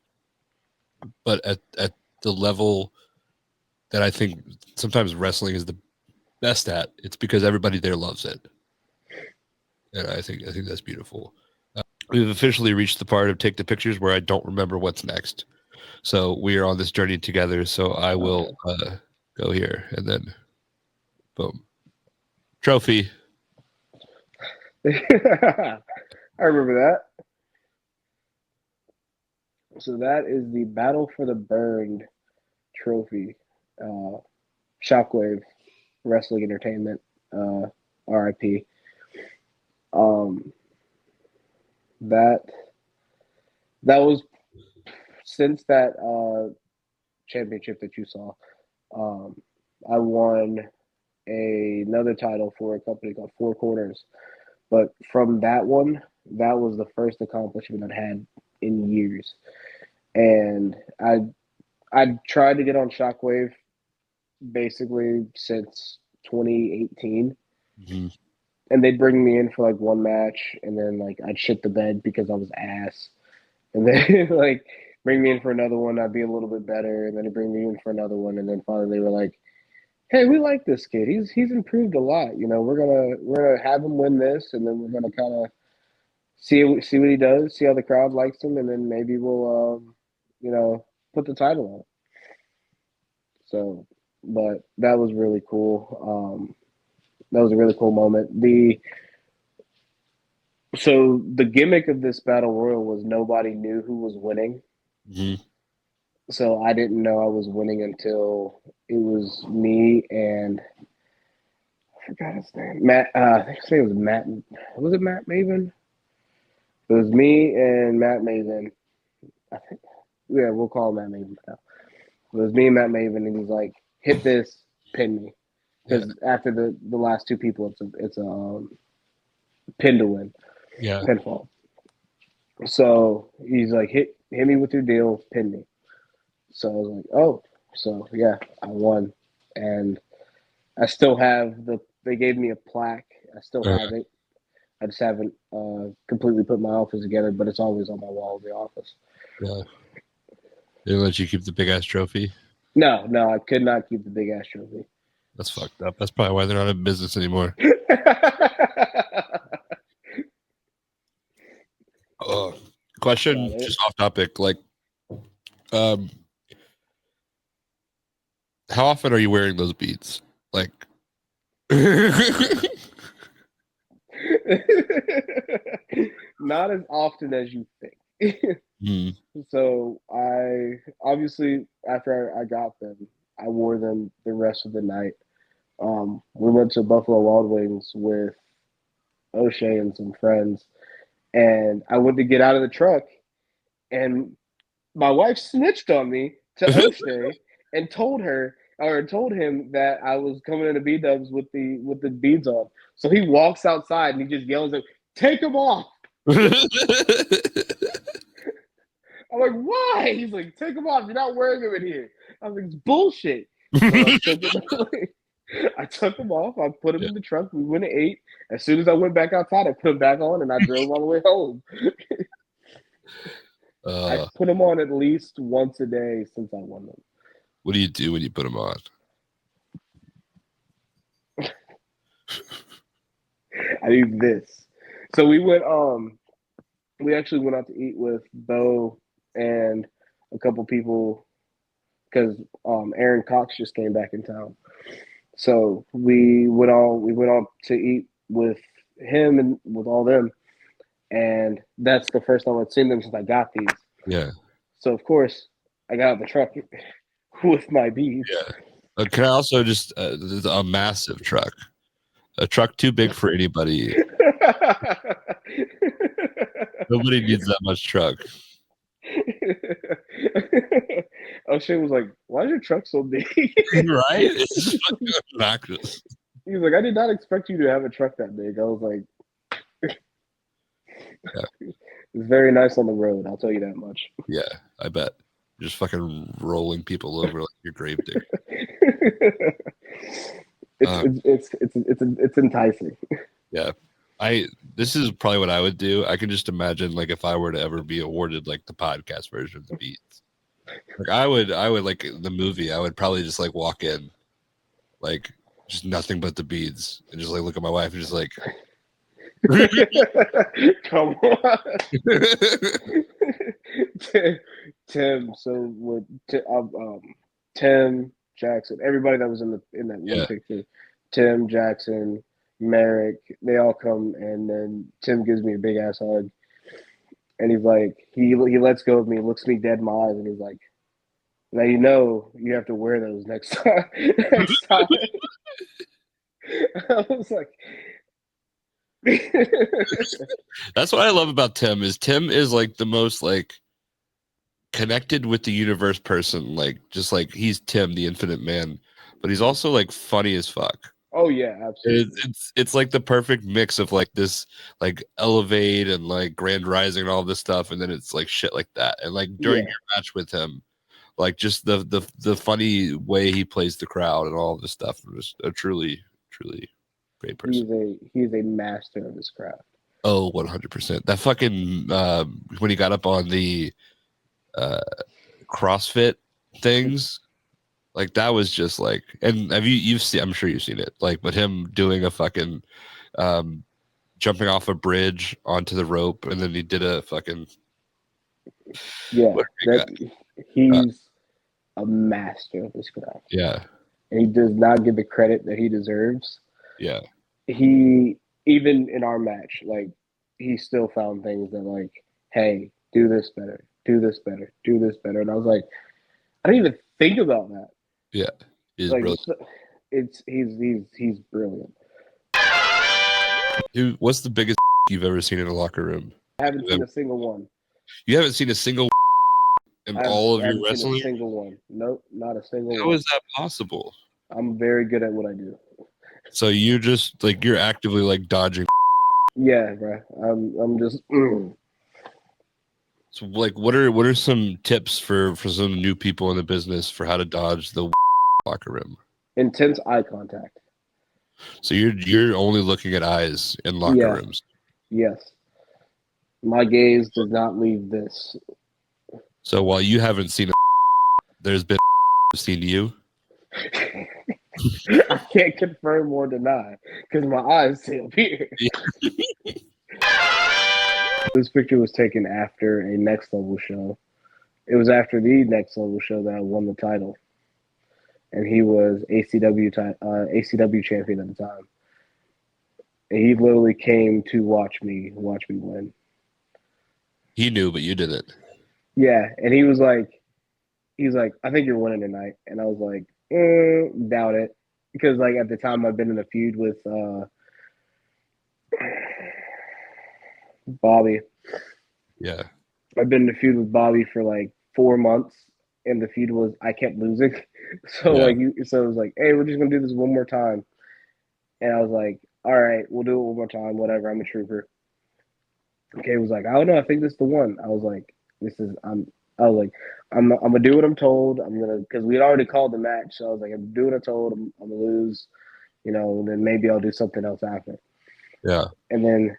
Speaker 3: But at the level that I think sometimes wrestling is the best at, it's because everybody there loves it. And I think that's beautiful. We've officially reached the part of take the pictures where I don't remember what's next. So we are on this journey together. So I will go here and then boom. Trophy.
Speaker 4: I remember that. So that is the Battle for the Burned trophy. Shockwave Wrestling Entertainment, RIP. That was since that championship that you saw. I won another title for a company called Four Corners, but from that one, that was the first accomplishment I'd had in years, and I tried to get on Shockwave basically since 2018.
Speaker 3: Mm-hmm.
Speaker 4: And they'd bring me in for one match, and then I'd shit the bed because I was ass, and then bring me in for another one, I'd be a little bit better, and then they'd bring me in for another one, and then finally they were like, "Hey, we like this kid. He's improved a lot. We're gonna have him win this, and then we're gonna kind of see what he does, see how the crowd likes him, and then maybe we'll put the title on." So, but that was really cool. That was a really cool moment. So the gimmick of this battle royal was nobody knew who was winning.
Speaker 3: Mm-hmm.
Speaker 4: So I didn't know I was winning until it was me and I forgot his name. Matt. I think his name was Matt. Was it Matt Maven? It was me and Matt Maven. I think. Yeah, we'll call him Matt Maven now. It was me and Matt Maven, and he's like, "Hit this, pin me." Because after the last two people, it's a pin to win, pinfall. So he's like, hit me with your deal, pin me. So I was like, oh, so yeah, I won, and I still have the. They gave me a plaque. I still have it. I just haven't completely put my office together, but it's always on my wall of the office.
Speaker 3: Yeah. They let you keep the big ass trophy.
Speaker 4: No, I could not keep the big ass trophy.
Speaker 3: That's fucked up. That's probably why they're not in business anymore. Question, just off topic. Like, how often are you wearing those beads? Like,
Speaker 4: not as often as you think. So I obviously after I got them, I wore them the rest of the night. We went to Buffalo Wild Wings with O'Shea and some friends, and I went to get out of the truck, and my wife snitched on me to O'Shea and told him that I was coming into B Dubs with the beads on. So he walks outside and he just yells at, "Take them off!" I'm like, "Why?" He's like, "Take them off. You're not wearing them in here." I was like, "It's bullshit." So I took them off. I put them in the trunk. We went and ate. As soon as I went back outside, I put them back on and I drove all the way home. I put them on at least once a day since I won them.
Speaker 3: What do you do when you put them on?
Speaker 4: I do this. So we actually went out to eat with Bo and a couple people because Aaron Cox just came back in town. So we went on to eat with him and with all them, and that's the first time I'd seen them since I got these.
Speaker 3: Yeah.
Speaker 4: So of course I got out of the truck with my beads.
Speaker 3: Yeah. Can I also just a massive truck, a truck too big for anybody. Nobody needs that much truck.
Speaker 4: O'Shea was like, "Why is your truck so big?"
Speaker 3: Right? It's just fucking obnoxious.
Speaker 4: He was like, "I did not expect you to have a truck that big." I was like, "It's very nice on the road. I'll tell you that much."
Speaker 3: Yeah, I bet. Just fucking rolling people over like your grave digger.
Speaker 4: It's enticing.
Speaker 3: Yeah. This is probably what I would do. I can just imagine like if I were to ever be awarded like the podcast version of the beats. Like I would like the movie, I would probably just like walk in like just nothing but the beads and just like look at my wife and just like
Speaker 4: come on. Tim, so with Tim, Jackson, everybody that was in that one picture, Tim, Jackson, Merrick, they all come, and then Tim gives me a big ass hug, and he's like, he lets go of me, looks me dead in my eyes, and he's like, "Now you know you have to wear those next time." I was like,
Speaker 3: that's what I love about Tim is like the most like connected with the universe person, like just like he's Tim, the infinite man, but he's also like funny as fuck.
Speaker 4: Oh yeah, absolutely.
Speaker 3: It's like the perfect mix of like this like Elevate and like Grand Rising and all this stuff, and then it's like shit like that. And like during your match with him, like just the funny way he plays the crowd and all this stuff. Just a truly great person.
Speaker 4: He's a master of his craft.
Speaker 3: Oh, 100%. That fucking when he got up on the CrossFit things. Like that was just like, and you've seen, I'm sure you've seen it, like, but him doing a fucking jumping off a bridge onto the rope, and then he did a fucking
Speaker 4: he's a master of his craft.
Speaker 3: Yeah,
Speaker 4: and he does not get the credit that he deserves.
Speaker 3: Yeah,
Speaker 4: he even in our match, like he still found things that like, hey, do this better, do this better, do this better, and I was like, I didn't even think about that.
Speaker 3: Yeah, he's
Speaker 4: like,
Speaker 3: brilliant.
Speaker 4: He's brilliant.
Speaker 3: Dude, what's the biggest you've ever seen in a locker room?
Speaker 4: I haven't seen a single one.
Speaker 3: You haven't seen a single in all of your wrestling?
Speaker 4: Seen a single one. Nope, not a single one.
Speaker 3: How is that possible?
Speaker 4: I'm very good at what I do.
Speaker 3: So you just like you're actively like dodging.
Speaker 4: Yeah, bro. I'm just.
Speaker 3: So, like, what are some tips for some new people in the business for how to dodge the locker room?
Speaker 4: Intense eye contact.
Speaker 3: So you're only looking at eyes in locker
Speaker 4: Yeah.
Speaker 3: rooms.
Speaker 4: Yes. My gaze does not leave this.
Speaker 3: So while you haven't seen, there's been seen you.
Speaker 4: I can't confirm or deny because my eyes say up here. This picture was taken after a Next Level show. It was after the Next Level show that I won the title, and he was ACW champion at the time. And he literally came to watch me win.
Speaker 3: He knew, but you didn't.
Speaker 4: Yeah, and he was like, I think you're winning tonight, and I was like, doubt it, because like at the time I've been in a feud with Bobby.
Speaker 3: Yeah.
Speaker 4: I've been in a feud with Bobby for like 4 months, and the feud was I kept losing. So so it was like, hey, we're just gonna do this one more time, and I was like, all right, we'll do it one more time, whatever. I'm a trooper. Okay, was like, I don't know, I think this is the one. I was like, I'm gonna do what I'm told. I'm gonna, because we had already called the match, so I was like, I'm doing what I'm told. I'm gonna lose, and then maybe I'll do something else after.
Speaker 3: Yeah.
Speaker 4: And then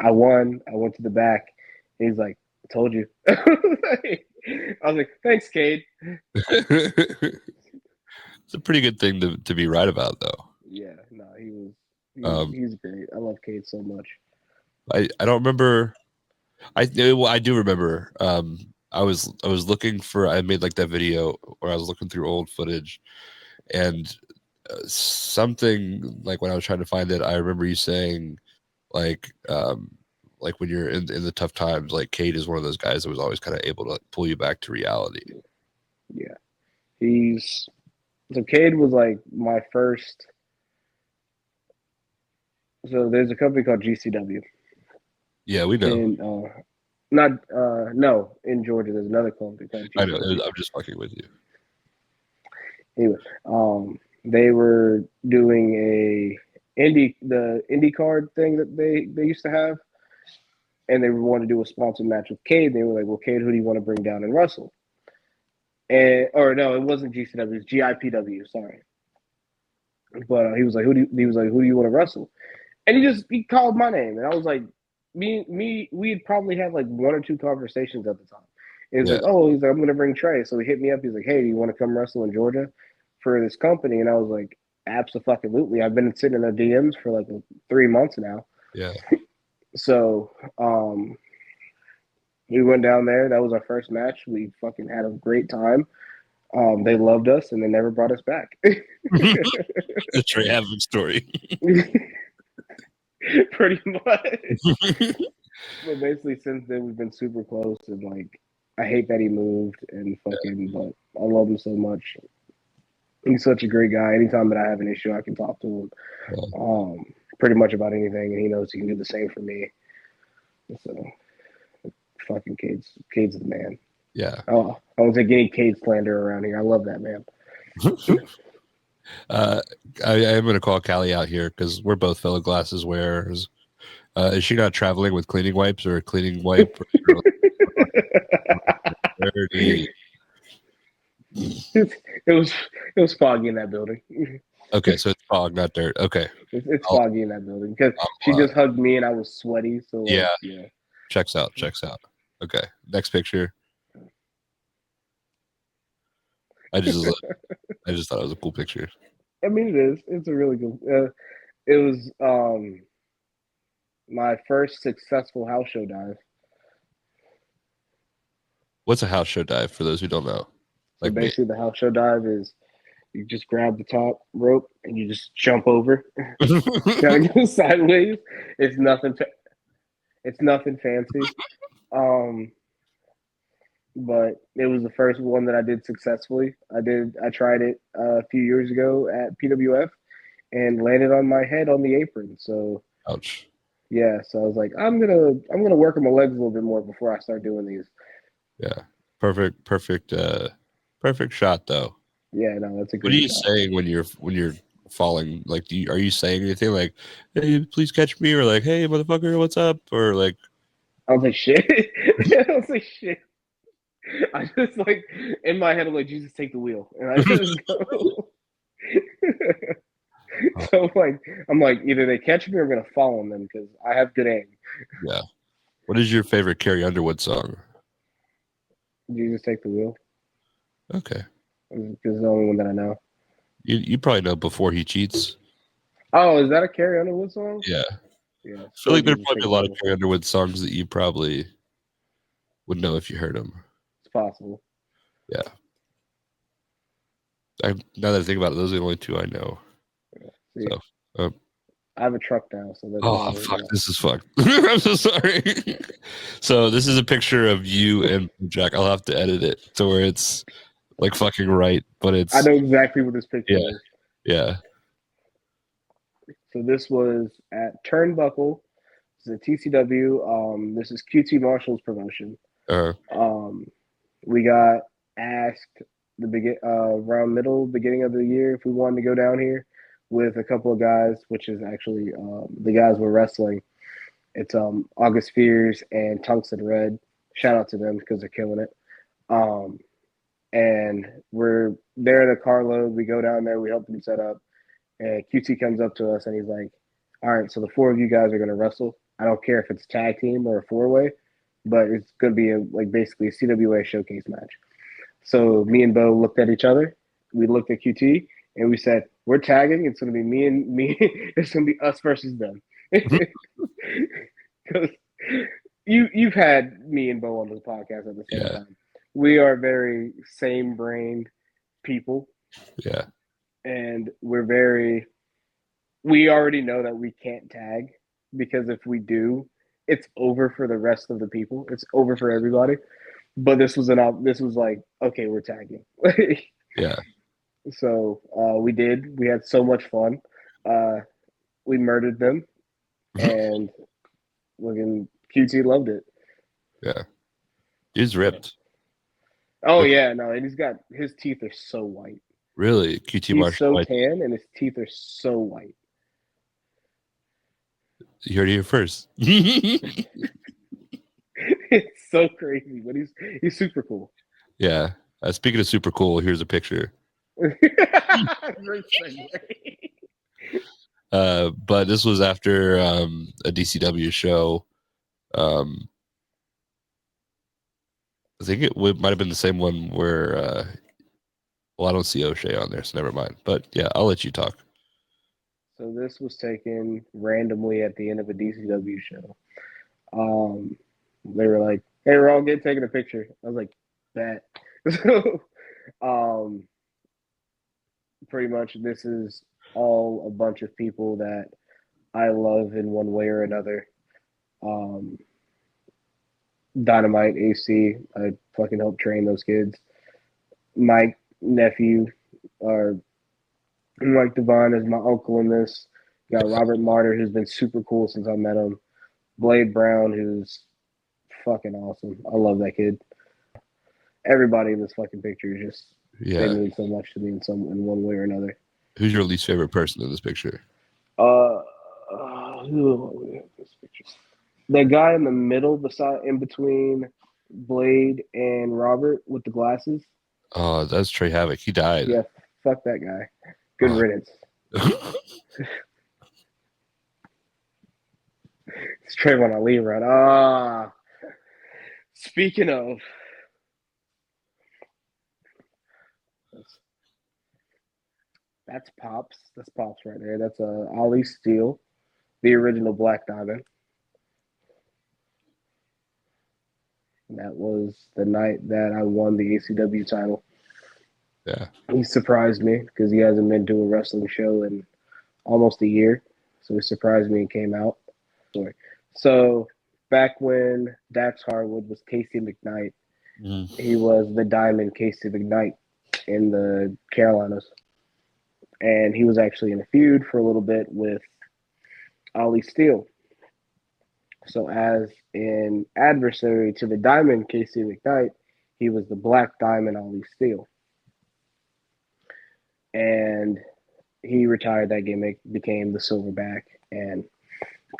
Speaker 4: I won. I went to the back. He's like, I told you. I was like, thanks, Cade.
Speaker 3: It's a pretty good thing to be right about, though.
Speaker 4: Yeah, no, he's great. I love Cade so much.
Speaker 3: I don't remember. I do remember. I was looking for. I made like that video where I was looking through old footage, and something like when I was trying to find it, I remember you saying, like when you're in the tough times, like Cade is one of those guys that was always kind of able to like, pull you back to reality.
Speaker 4: Yeah, so Cade was like my first. So there's a company called GCW.
Speaker 3: Yeah, we know.
Speaker 4: In Georgia, there's another company called GCW.
Speaker 3: I know. I'm just fucking with you.
Speaker 4: Anyway, they were doing the indie card thing that they used to have, and they wanted to do a sponsored match with Cade. They were like, well, Cade, who do you want to bring down and wrestle? Or no, it wasn't GCW, it was GIPW, sorry. But he was like, who do you want to wrestle? And he called my name, and I was like, we'd probably had like one or two conversations at the time. And he's like, I'm gonna bring Trey. So he hit me up. He's like, hey, do you want to come wrestle in Georgia for this company? And I was like, absolutely. I've been sitting in their DMs for like 3 months now.
Speaker 3: Yeah.
Speaker 4: So we went down there. That was our first match. We fucking had a great time. They loved us, and they never brought us back.
Speaker 3: The Trey Havoc story.
Speaker 4: Pretty much. But basically, since then, we've been super close, and like, I hate that he moved, and fucking, but I love him so much. He's such a great guy. Anytime that I have an issue, I can talk to him, pretty much about anything, and he knows he can do the same for me. So, fucking Cade's the man.
Speaker 3: Yeah.
Speaker 4: Oh, I don't take any Cade slander around here. I love that man.
Speaker 3: I am going to call Callie out here because we're both fellow glasses wearers. Is she not traveling with cleaning wipes or a cleaning wipe? Dirty.
Speaker 4: It was foggy in that building.
Speaker 3: Okay, so it's fog, not dirt. Okay,
Speaker 4: it's foggy in that building because she just hugged me and I was sweaty. So
Speaker 3: yeah.
Speaker 4: Yeah.
Speaker 3: Checks out. Okay, next picture. I just thought it was a cool picture.
Speaker 4: I mean, it is. It's a really good. It was my first successful house show dive.
Speaker 3: What's a house show dive for those who don't know?
Speaker 4: Like, so basically, the house show dive is you just grab the top rope and you just jump over. Gotta go sideways. It's nothing. It's nothing fancy. But it was the first one that I did successfully. I tried it a few years ago at PWF and landed on my head on the apron. So,
Speaker 3: ouch.
Speaker 4: Yeah, so I was like, I'm gonna work on my legs a little bit more before I start doing these.
Speaker 3: Yeah, perfect shot though.
Speaker 4: Yeah, no, that's a good.
Speaker 3: What are you
Speaker 4: shot.
Speaker 3: saying when you're falling? Like, are you saying anything like, "Hey, please catch me," or like, "Hey, motherfucker, what's up?" or like,
Speaker 4: I don't say shit. I don't say shit. I just like in my head I'm like, Jesus, take the wheel, and I just go. So I'm like either they catch me or I'm gonna fall on them because I have good aim.
Speaker 3: Yeah. What is your favorite Carrie Underwood song?
Speaker 4: Jesus, take the wheel.
Speaker 3: Okay.
Speaker 4: Because it's the only one that I know.
Speaker 3: You probably know Before He Cheats.
Speaker 4: Oh, is that a Carrie Underwood song?
Speaker 3: Yeah.
Speaker 4: Yeah.
Speaker 3: I feel like there'd
Speaker 4: Jesus,
Speaker 3: probably
Speaker 4: take
Speaker 3: be a
Speaker 4: the
Speaker 3: lot of
Speaker 4: wheel.
Speaker 3: Carrie Underwood songs that you probably would know if you heard them.
Speaker 4: It's possible.
Speaker 3: Yeah. Now that I think about it, those are the only two I know.
Speaker 4: See,
Speaker 3: So, um,
Speaker 4: I have a truck now, so that's
Speaker 3: oh fuck, this is fucked. I'm so sorry. So this is a picture of you and Jack. I'll have to edit it to where it's like fucking right, but
Speaker 4: I
Speaker 3: it's
Speaker 4: know exactly what this picture
Speaker 3: yeah,
Speaker 4: is.
Speaker 3: yeah.
Speaker 4: So this was at Turnbuckle. This is a TCW. This is QT Marshall's promotion.
Speaker 3: Uh,
Speaker 4: Um, we got asked around beginning of the year if we wanted to go down here with a couple of guys, which is actually the guys we're wrestling. It's August Fears and Tungsten Red. Shout out to them because they're killing it. And we're there in a carload. We go down there. We help them set up. And QT comes up to us and he's like, "All right, so the four of you guys are going to wrestle. I don't care if it's tag team or a 4-way, but it's going to be basically a CWA showcase match." So me and Bo looked at each other. We looked at QT and we said, "We're tagging. It's going to be me and me. It's going to be us versus them." Because you've had me and Bo on the podcast at the same
Speaker 3: yeah,
Speaker 4: time. We are very same brained people,
Speaker 3: yeah.
Speaker 4: and we already know that we can't tag because if we do, it's over for the rest of the people. It's over for everybody. But this was like, okay, we're tagging.
Speaker 3: Yeah.
Speaker 4: So we did. We had so much fun. We murdered them, and looking QT loved it.
Speaker 3: Yeah. He's ripped.
Speaker 4: Oh yeah, no, and his teeth are so white.
Speaker 3: Really? QT
Speaker 4: He's
Speaker 3: Marshall
Speaker 4: so
Speaker 3: White.
Speaker 4: tan, and his teeth are so white.
Speaker 3: You heard it here first.
Speaker 4: It's so crazy, but he's super cool.
Speaker 3: Yeah. Speaking of super cool, here's a picture.
Speaker 4: Great segue.
Speaker 3: But this was after a DCW show. I think it might have been the same one where, well, I don't see O'Shea on there, so never mind. But yeah, I'll let you talk.
Speaker 4: So this was taken randomly at the end of a DCW show. They were like, "Hey, we're all taking a picture." I was like, "Bet." So, pretty much this is all a bunch of people that I love in one way or another. Dynamite, AC, I fucking helped train those kids. My nephew, or Mike Devine, is my uncle in this. Got Robert Martyr, who's been super cool since I met him. Blade Brown, who's fucking awesome. I love that kid. Everybody in this fucking picture is just they
Speaker 3: Yeah.
Speaker 4: mean so much to me in one way or another.
Speaker 3: Who's your least favorite person in this picture?
Speaker 4: The guy in the middle, in between Blade and Robert with the glasses.
Speaker 3: Oh, that's Trey Havoc. He died.
Speaker 4: Yeah, fuck that guy. Good riddance. It's Trey'von Ali, right? Speaking of, that's Pops. That's Pops right there. That's Ali Steele, the original Black Diamond. That was the night that I won the ACW title.
Speaker 3: Yeah.
Speaker 4: He surprised me because he hasn't been to a wrestling show in almost a year. So he surprised me and came out. So back when Dax Harwood was Casey McKnight, he was the Diamond Casey McKnight in the Carolinas. And he was actually in a feud for a little bit with Ali Steele. So as an adversary to the Diamond Casey McKnight, he was the Black Diamond Ali Steele. And he retired that gimmick, became the Silverback and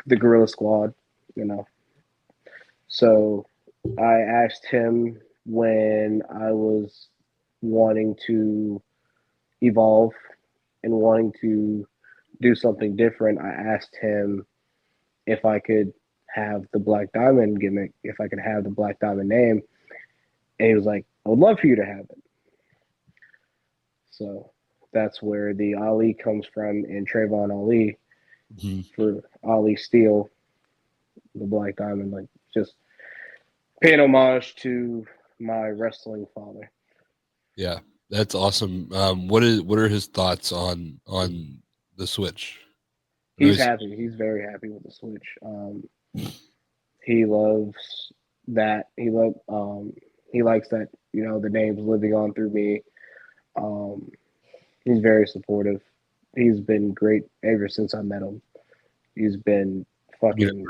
Speaker 4: the Gorilla Squad, you know. So I asked him when I was wanting to evolve and wanting to do something different. I asked him if I could have the Black Diamond gimmick, if I could have the Black Diamond name. And he was like, I would love for you to have it. So that's where the Ali comes from in Trey'von Ali for Ali Steel, the Black Diamond, like just paying homage to my wrestling father.
Speaker 3: Yeah, that's awesome. What are his thoughts on the Switch?
Speaker 4: He's happy. He's very happy with the Switch. He loves that. He likes that, you know, the name's living on through me. He's very supportive. He's been great ever since I met him. He's been fucking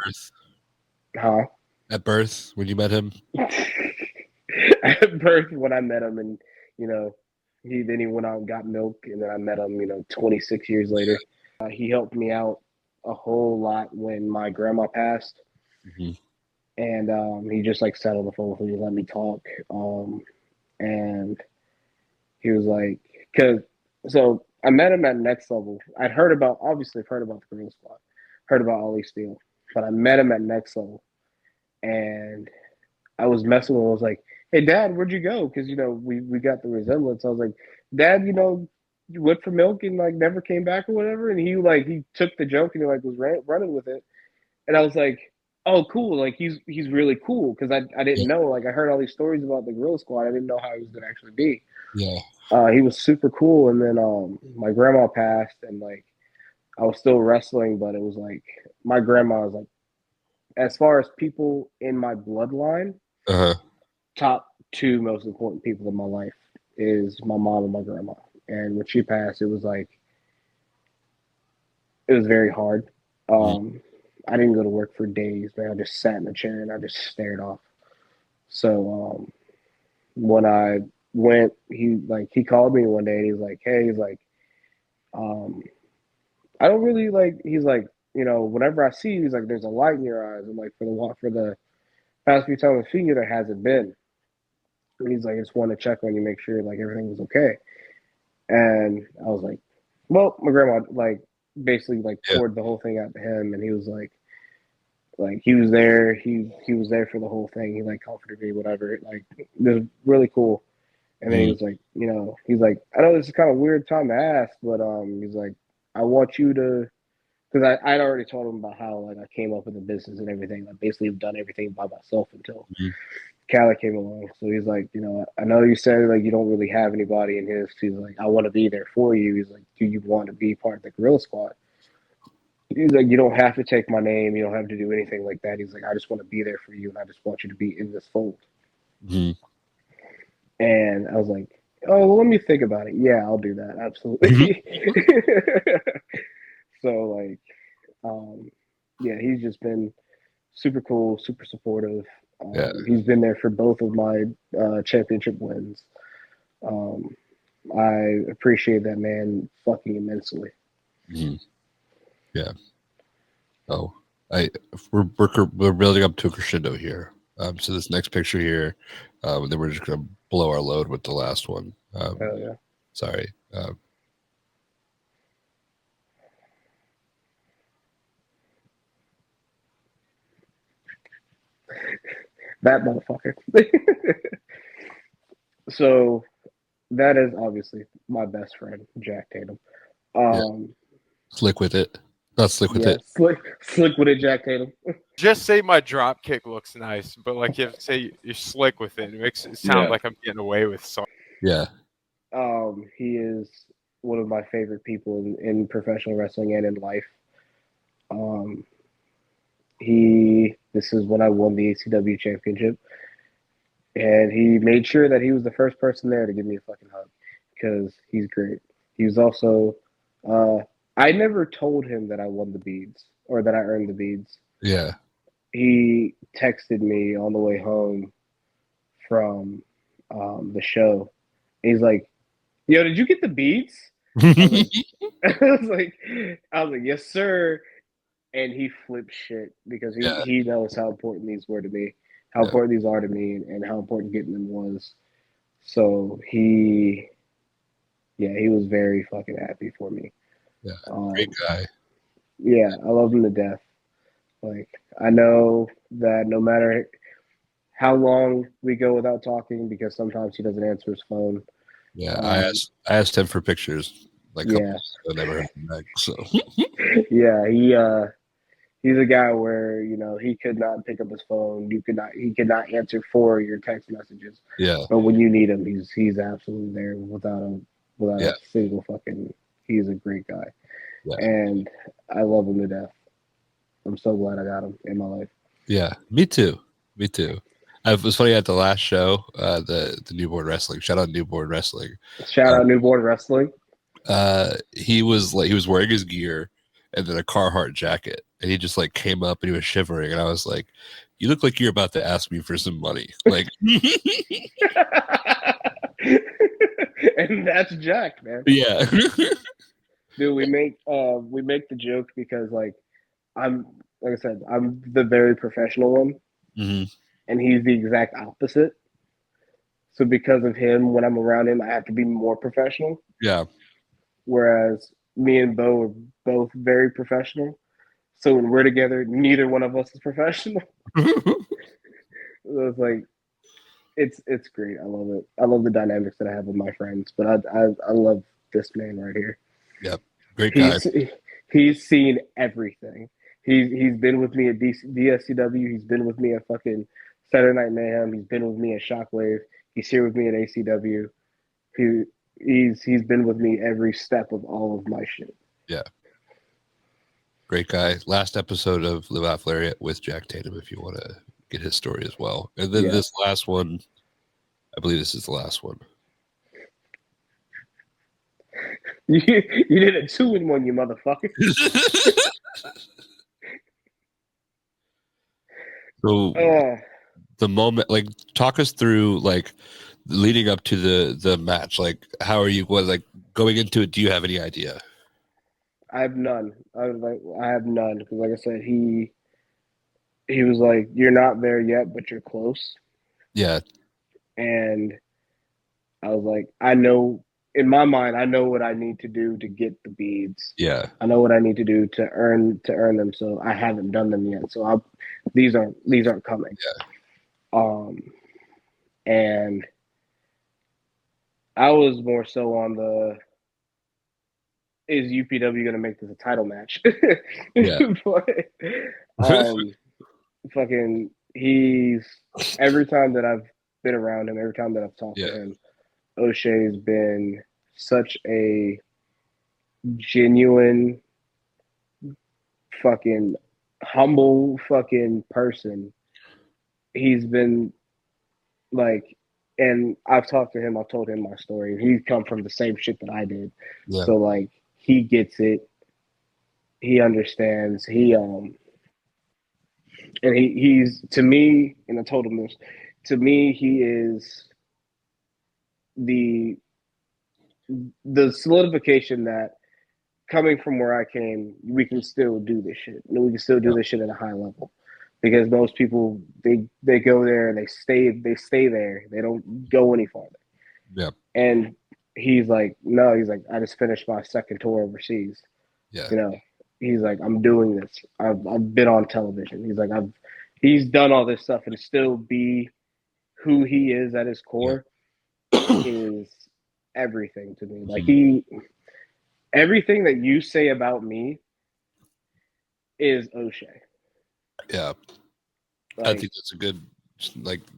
Speaker 3: At birth when you met him?
Speaker 4: At birth when I met him, and you know, he went out and got milk, and then I met him, you know, 26 years later. He helped me out a whole lot when my grandma passed. And he just like sat on the phone with me and let me talk. And he was like, so I met him at Next Level. I've heard about the Gorilla Squad, heard about Ollie Steele, but I met him at Next Level, and I was messing with him. I was like, hey, Dad, where'd you go? Because, you know, we got the resemblance. I was like, Dad, you know, you went for milk and like never came back or whatever. And he took the joke and he like was running with it. And I was like, oh, cool. Like he's really cool. Because I didn't know, like I heard all these stories about the Gorilla Squad. I didn't know how he was going to actually be.
Speaker 3: Yeah.
Speaker 4: He was super cool. And then my grandma passed and like I was still wrestling, but it was like my grandma was like, as far as people in my bloodline, top two most important people in my life is my mom and my grandma. And when she passed, it was very hard. I didn't go to work for days, man. I just sat in the chair and I just stared off. So when I went, he called me one day and he's like, hey, I don't really like, he's like, you know, whenever I see you, he's like, there's a light in your eyes. I'm like, for the past few times I've seen you, there hasn't been. And he's like, I just want to check on you, make sure like everything was okay. And I was like, well, my grandma like basically like poured the whole thing out to him, and he was like he was there, he was there for the whole thing. He like comforted me, whatever. Like it was really cool. And then he was like, you know, he's like, I know this is kind of weird time to ask, but he's like, I want you to, because I'd already told him about how like I came up with the business and everything. I basically have done everything by myself until Cali came along. So he's like, you know, I know you said like you don't really have anybody in his. He's like, I want to be there for you. He's like, do you want to be part of the Gorilla Squad? He's like, you don't have to take my name. You don't have to do anything like that. He's like, I just want to be there for you, and I just want you to be in this fold. And I was like, oh, well, let me think about it. Yeah, I'll do that. Absolutely. So like, yeah, he's just been super cool, super supportive. He's been there for both of my championship wins. I appreciate that man fucking immensely.
Speaker 3: Yeah. Oh, we're building up to a crescendo here. So this next picture here, and then we're just gonna blow our load with the last one.
Speaker 4: Hell yeah.
Speaker 3: Sorry.
Speaker 4: That motherfucker. So that is obviously my best friend, Jack Tatum.
Speaker 3: Slick with it. Not slick with it.
Speaker 4: Slick with it, Jack Tatum.
Speaker 6: Just say my drop kick looks nice, but like you have to say you're slick with it. It makes it sound like I'm getting away with something.
Speaker 3: Yeah.
Speaker 4: He is one of my favorite people in professional wrestling and in life. This is when I won the ACW championship, and he made sure that he was the first person there to give me a fucking hug because he's great. He was also, I never told him that I won the beads or that I earned the beads.
Speaker 3: Yeah.
Speaker 4: He texted me on the way home from the show. He's like, yo, did you get the beads? I was like, yes, sir. And he flipped shit because he knows how important these were to me. how important these are to me and how important getting them was. So he was very fucking happy for me.
Speaker 3: Yeah, great guy.
Speaker 4: Yeah, I love him to death. Like, I know that no matter how long we go without talking, because sometimes he doesn't answer his phone.
Speaker 3: Yeah, I asked him for pictures like a couple months ago, never heard him back. So
Speaker 4: yeah, he's a guy where, you know, he could not pick up his phone. He could not answer for your text messages.
Speaker 3: yeah,
Speaker 4: But when you need him, he's absolutely there without a single fucking. He's a great guy,
Speaker 3: yeah,
Speaker 4: and I love him to death. I'm so glad I got him in my life.
Speaker 3: yeah. Me too. It was funny at the last show, the Newborn Wrestling. Shout out Newborn Wrestling.
Speaker 4: Shout out Newborn Wrestling.
Speaker 3: He was wearing his gear and then a Carhartt jacket, and he just like came up and he was shivering, and I was like, "You look like you're about to ask me for some money." Like,
Speaker 4: and that's Jack, man.
Speaker 3: yeah,
Speaker 4: Dude, we make the joke because like I said, I'm the very professional one,
Speaker 3: mm-hmm.
Speaker 4: and he's the exact opposite. So because of him, when I'm around him, I have to be more professional.
Speaker 3: Yeah.
Speaker 4: Whereas me and Bo are both very professional. So when we're together, neither one of us is professional. So it's like it's great. I love it. I love the dynamics that I have with my friends. But I love this man right here.
Speaker 3: Yep. Great guy.
Speaker 4: He's seen everything. He's been with me at DSCW. He's been with me at fucking Saturday Night Mayhem. He's been with me at Shockwave. He's here with me at ACW. He's been with me every step of all of my shit.
Speaker 3: Yeah. Great guy. Last episode of Live Off Lariat with Jack Tatum, if you want to get his story as well. And then this last one, I believe this is the last one.
Speaker 4: You did a 2-in-1, you motherfucker.
Speaker 3: So the moment, like, talk us through like leading up to the match. Like, how are you? What, like, going into it? Do you have any idea?
Speaker 4: I have none. I have none because, like I said, he was like, "You're not there yet, but you're close."
Speaker 3: Yeah. And
Speaker 4: I was like, I know. In my mind, I know what I need to do to get the beads.
Speaker 3: Yeah.
Speaker 4: I know what I need to do to earn them. So I haven't done them yet. So these aren't coming.
Speaker 3: Yeah.
Speaker 4: And I was more so on the, is UPW going to make this a title match?
Speaker 3: Yeah.
Speaker 4: But, fucking, he's, every time that I've been around him, every time that I've talked to him, O'Shea's been such a genuine, fucking humble fucking person. He's been like, and I've talked to him, I've told him my story. He's come from the same shit that I did.
Speaker 3: Yeah.
Speaker 4: So like he gets it. He understands. And he's to me, and I told him this, to me, he is the solidification that coming from where I came, we can still do this shit. We can still do this shit at a high level, because most people they go there and they stay there. They don't go any farther.
Speaker 3: Yeah.
Speaker 4: And he's like, no, he's like, I just finished my second tour overseas.
Speaker 3: Yeah.
Speaker 4: You know, he's like, I'm doing this. I've been on television. He's like, he's done all this stuff and still be who he is at his core is everything to me. Like everything that you say about me is O'Shea.
Speaker 3: Yeah.
Speaker 4: Like,
Speaker 3: I think that's a good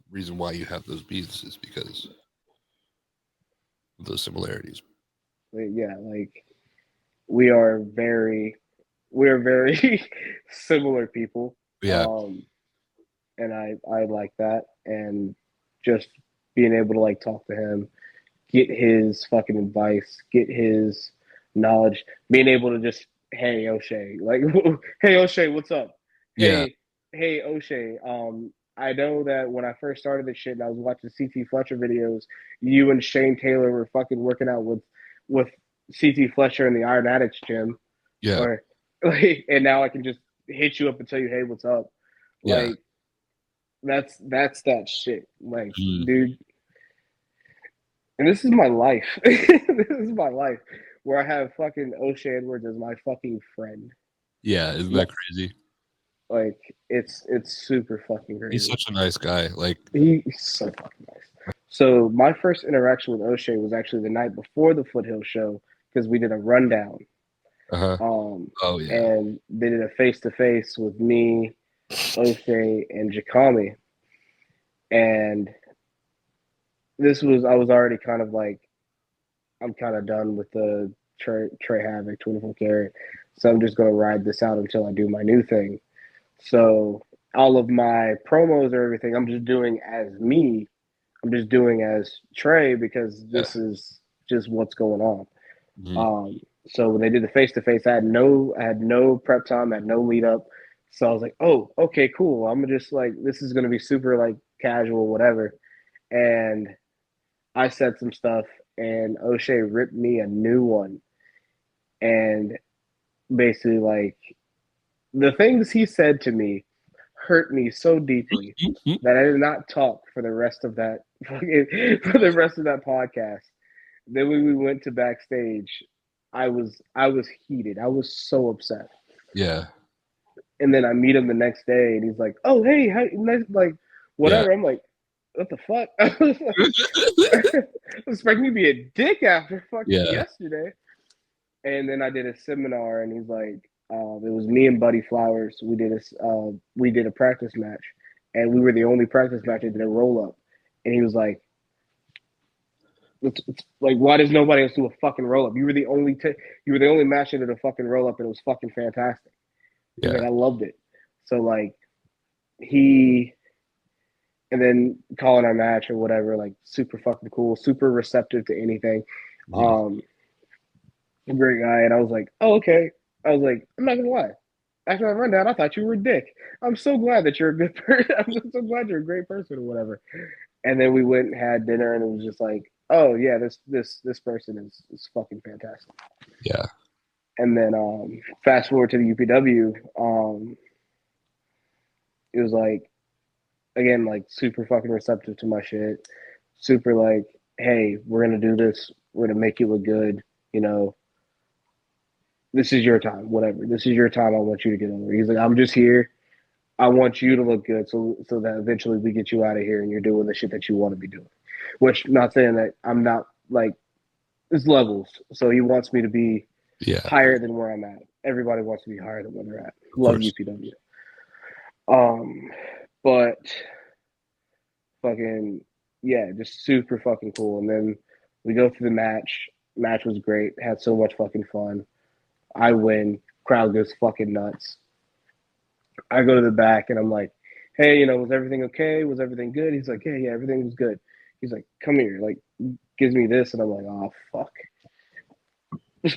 Speaker 3: reason why you have those beats is because of those similarities.
Speaker 4: Yeah, like we are very similar people.
Speaker 3: Yeah.
Speaker 4: And I like that, and just being able to like talk to him, get his fucking advice, get his knowledge, being able to just, hey O'Shea, like, hey O'Shea, what's up? Hey O'Shea, I know that when I first started this shit and I was watching CT Fletcher videos, you and Shane Taylor were fucking working out with CT Fletcher in the Iron Addicts gym.
Speaker 3: Yeah.
Speaker 4: Or, like, and now I can just hit you up and tell you, hey, what's up?
Speaker 3: Yeah.
Speaker 4: Like, That's that shit. Like,
Speaker 3: Mm.
Speaker 4: dude, and this is my life. This is my life. Where I have fucking O'Shea Edwards as my fucking friend.
Speaker 3: Yeah, isn't that crazy?
Speaker 4: Like, it's super fucking
Speaker 3: He's
Speaker 4: crazy.
Speaker 3: such a nice guy. Like,
Speaker 4: He's so fucking nice. So my first interaction with O'Shea was actually the night before the Foothill show because we did a rundown.
Speaker 3: uh-huh. Oh yeah.
Speaker 4: And they did a face to face with me, O'Shea, and Jakami. And I was already kind of like, I'm kind of done with the Trey Havoc 24 karat. So I'm just going to ride this out until I do my new thing. So all of my promos or everything, I'm just doing as me. I'm just doing as Trey because this is just what's going on.
Speaker 3: Mhm.
Speaker 4: So when they did the face to face, I had no prep time, I had no lead up. So I was like, oh, okay, cool. I'm just like, this is gonna be super like casual, whatever. And I said some stuff, and O'Shea ripped me a new one, and basically like the things he said to me hurt me so deeply that I did not talk for the rest of that for the rest of that podcast. Then when we went to backstage, I was heated. I was so upset.
Speaker 3: Yeah.
Speaker 4: And then I meet him the next day, and he's like, "Oh, hey, how, nice, like,
Speaker 3: Yeah.
Speaker 4: whatever." I'm like, "What the fuck?" I was like, I was expecting me to be a dick after fucking
Speaker 3: Yeah.
Speaker 4: yesterday. And then I did a seminar, and he's like, "It was me and Buddy Flowers. We did a practice match, and we were the only practice match that did a roll up." And he was like, it's like, why does nobody else do a fucking roll up? You were the only match that did a fucking roll up, and it was fucking fantastic. He's like,
Speaker 3: Yeah.
Speaker 4: I loved it. So like he, and then calling our match or whatever, like super fucking cool, super receptive to anything.
Speaker 3: Mhm.
Speaker 4: A great guy, and I was like, oh okay. I was like, I'm not gonna lie. After my rundown, I thought you were a dick. I'm so glad that you're a good person. I'm so glad you're a great person or whatever. And then we went and had dinner, and it was just like, oh yeah, this person is fucking fantastic.
Speaker 3: Yeah.
Speaker 4: And then fast forward to the UPW, it was like again like super fucking receptive to my shit, super like, hey, we're gonna do this, we're gonna make you look good, you know. This is your time, whatever. This is your time. I want you to get over. He's like, I'm just here. I want you to look good, so that eventually we get you out of here and you're doing the shit that you want to be doing. Which, not saying that I'm not like, it's levels. So he wants me to be
Speaker 3: Yeah.
Speaker 4: higher than where I'm at. Everybody wants to be higher than where they're at.
Speaker 3: Of
Speaker 4: Love
Speaker 3: course.
Speaker 4: UPW. But fucking yeah, just super fucking cool. And then we go through the match. Match was great. Had so much fucking fun. I win. Crowd goes fucking nuts. I go to the back and I'm like, hey, was everything okay? Was everything good? He's like, yeah, everything was good. He's like, come here. Like, gives me this. And I'm like, oh, fuck.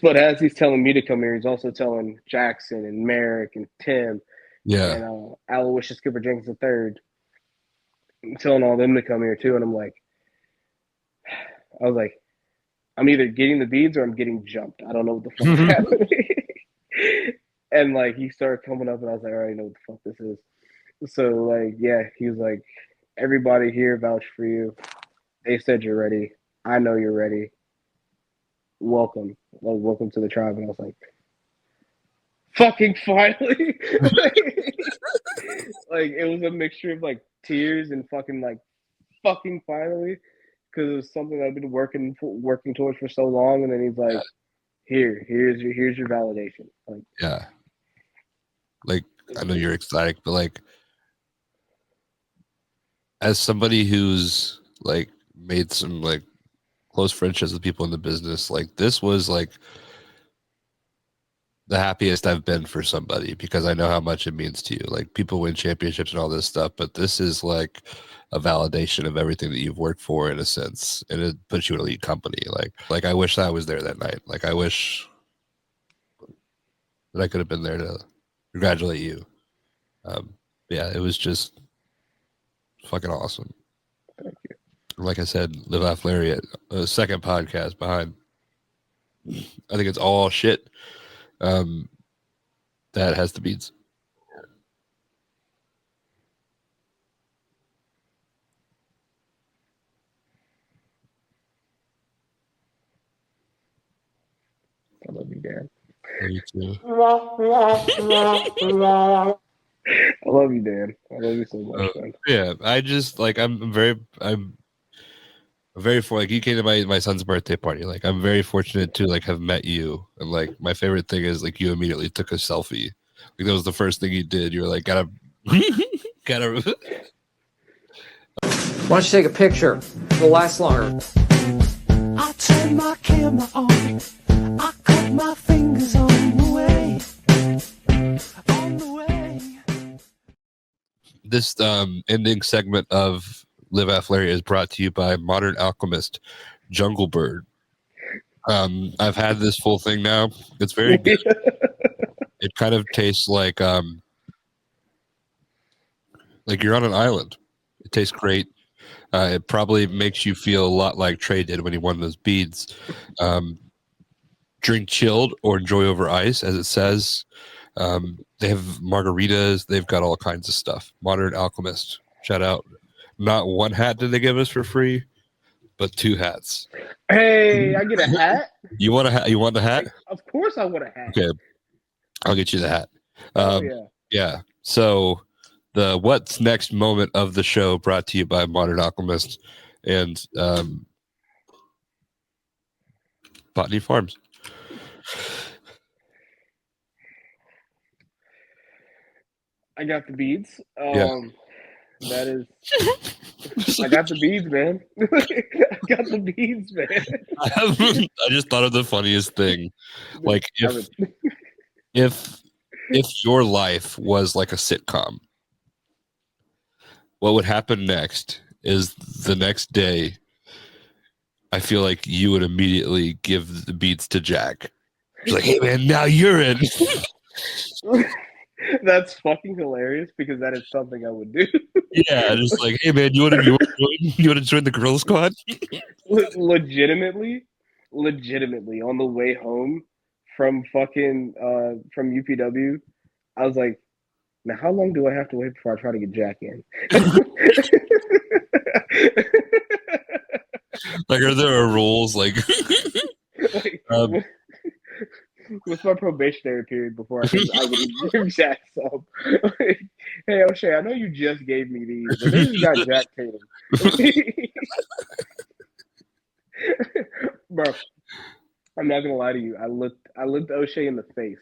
Speaker 4: But as he's telling me to come here, he's also telling Jackson and Merrick and Tim
Speaker 3: Yeah.
Speaker 4: and Aloysius Skipper Jenkins III, telling all them to come here too. And I was like, I'm either getting the beads or I'm getting jumped. I don't know what the fuck's happening. And like he started coming up, and I was like, I already know what the fuck this is. So like, yeah, he was like, everybody here vouch for you. They said you're ready. I know you're ready. Welcome, welcome to the tribe. And I was like, fucking finally. Like it was a mixture of like tears and fucking finally, because it was something I've been working towards for so long. And then he's like, here's your validation. Like,
Speaker 3: Yeah. Like, I know you're ecstatic, but like, as somebody who's like made some like close friendships with people in the business, like this was like the happiest I've been for somebody, because I know how much it means to you. Like, people win championships and all this stuff, but this is like a validation of everything that you've worked for, in a sense, and it puts you in an elite company. Like I wish I was there that night. Like, I wish that I could have been there to congratulate you. Yeah, it was just fucking awesome.
Speaker 4: thank you.
Speaker 3: Like I said, Live Off Lariat, a second podcast behind. I think it's all shit. That has the beats.
Speaker 4: you, Dan.
Speaker 3: Love you too.
Speaker 4: I love you, Dan. I love you so much, man.
Speaker 3: Yeah, I just like I'm very for like you came to my son's birthday party. Like I'm very fortunate to like have met you, and like my favorite thing is like you immediately took a selfie. Like that was the first thing you did. You were like gotta.
Speaker 5: Why don't you take a picture? It'll last longer.
Speaker 2: I turn my camera on. I cut my fingers on the way. On the way.
Speaker 3: This ending segment of Live Af Lariat is brought to you by Modern Alchemist Jungle Bird. I've had this full thing now. It's very good. It kind of tastes like you're on an island. It tastes great. It probably makes you feel a lot like Trey did when he won those beads. Drink chilled or enjoy over ice, as it says. They have margaritas. They've got all kinds of stuff. Modern Alchemist. Shout out. Not one hat did they give us for free, but 2 hats.
Speaker 4: Hey, I get a hat?
Speaker 3: You want a hat? You want the hat?
Speaker 4: Of course I want a hat.
Speaker 3: Okay. I'll get you the hat.
Speaker 4: Yeah.
Speaker 3: Yeah. So the what's next moment of the show brought to you by Modern Alchemist and Botany Farms.
Speaker 4: I got the beads.
Speaker 3: Yeah.
Speaker 4: That is, I got the beads, man. I got the beads, man.
Speaker 3: I just thought of the funniest thing. Like if your life was like a sitcom, what would happen next is the next day, I feel like you would immediately give the beats to Jack. She's like, hey man, now you're in.
Speaker 4: That's fucking hilarious because that is something I would do.
Speaker 3: Yeah, just like, hey man, you want to join the Girl Squad?
Speaker 4: Legitimately, on the way home from fucking from UPW, I was like, now how long do I have to wait before I try to get Jack in?
Speaker 3: Like, are there rules? Like,
Speaker 4: what's my probationary period before I can give Jack some? Like, hey O'Shea, I know you just gave me these, but this has got Jack Tatum. Bro, I'm not gonna lie to you. I looked O'Shea in the face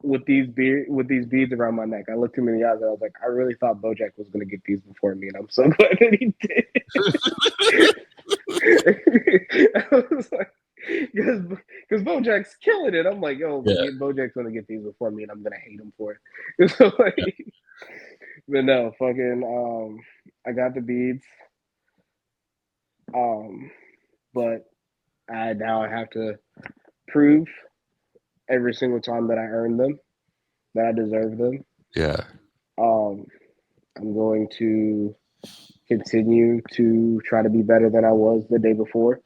Speaker 4: with these beads around my neck. I looked him in the eyes and I was like, I really thought Bojack was gonna get these before me, and I'm so glad that he did. I was like, because Bojack's killing it. I'm like, oh, yeah. Bojack's gonna get these before me, and I'm gonna hate him for it. So, like, but no, fucking, I got the beads. But now I have to prove every single time that I earn them, that I deserve them.
Speaker 3: Yeah.
Speaker 4: I'm going to continue to try to be better than I was the day before.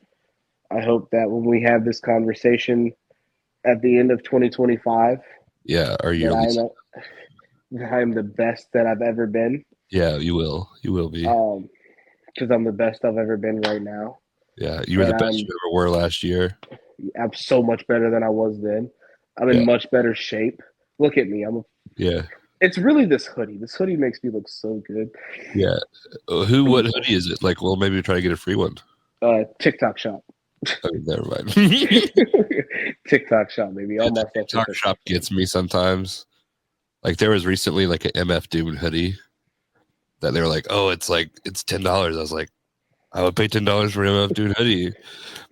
Speaker 4: I hope that when we have this conversation at the end of 2025,
Speaker 3: yeah,
Speaker 4: I'm the best that I've ever been.
Speaker 3: Yeah, you will. You will be.
Speaker 4: Because I'm the best I've ever been right now.
Speaker 3: Yeah, you were the best you ever were last year.
Speaker 4: I'm so much better than I was then. I'm in much better shape. Look at me.
Speaker 3: Yeah.
Speaker 4: It's really this hoodie. This hoodie makes me look so good.
Speaker 3: Yeah. What hoodie is it? Like, well, maybe try to get a free one.
Speaker 4: TikTok shop.
Speaker 3: Oh, never mind.
Speaker 4: TikTok shop, baby.
Speaker 3: Yeah, the TikTok shop gets me sometimes. Like there was recently like an MF Doom hoodie that they were like, oh, it's $10. I was like, I would pay $10 for an MF Doom hoodie.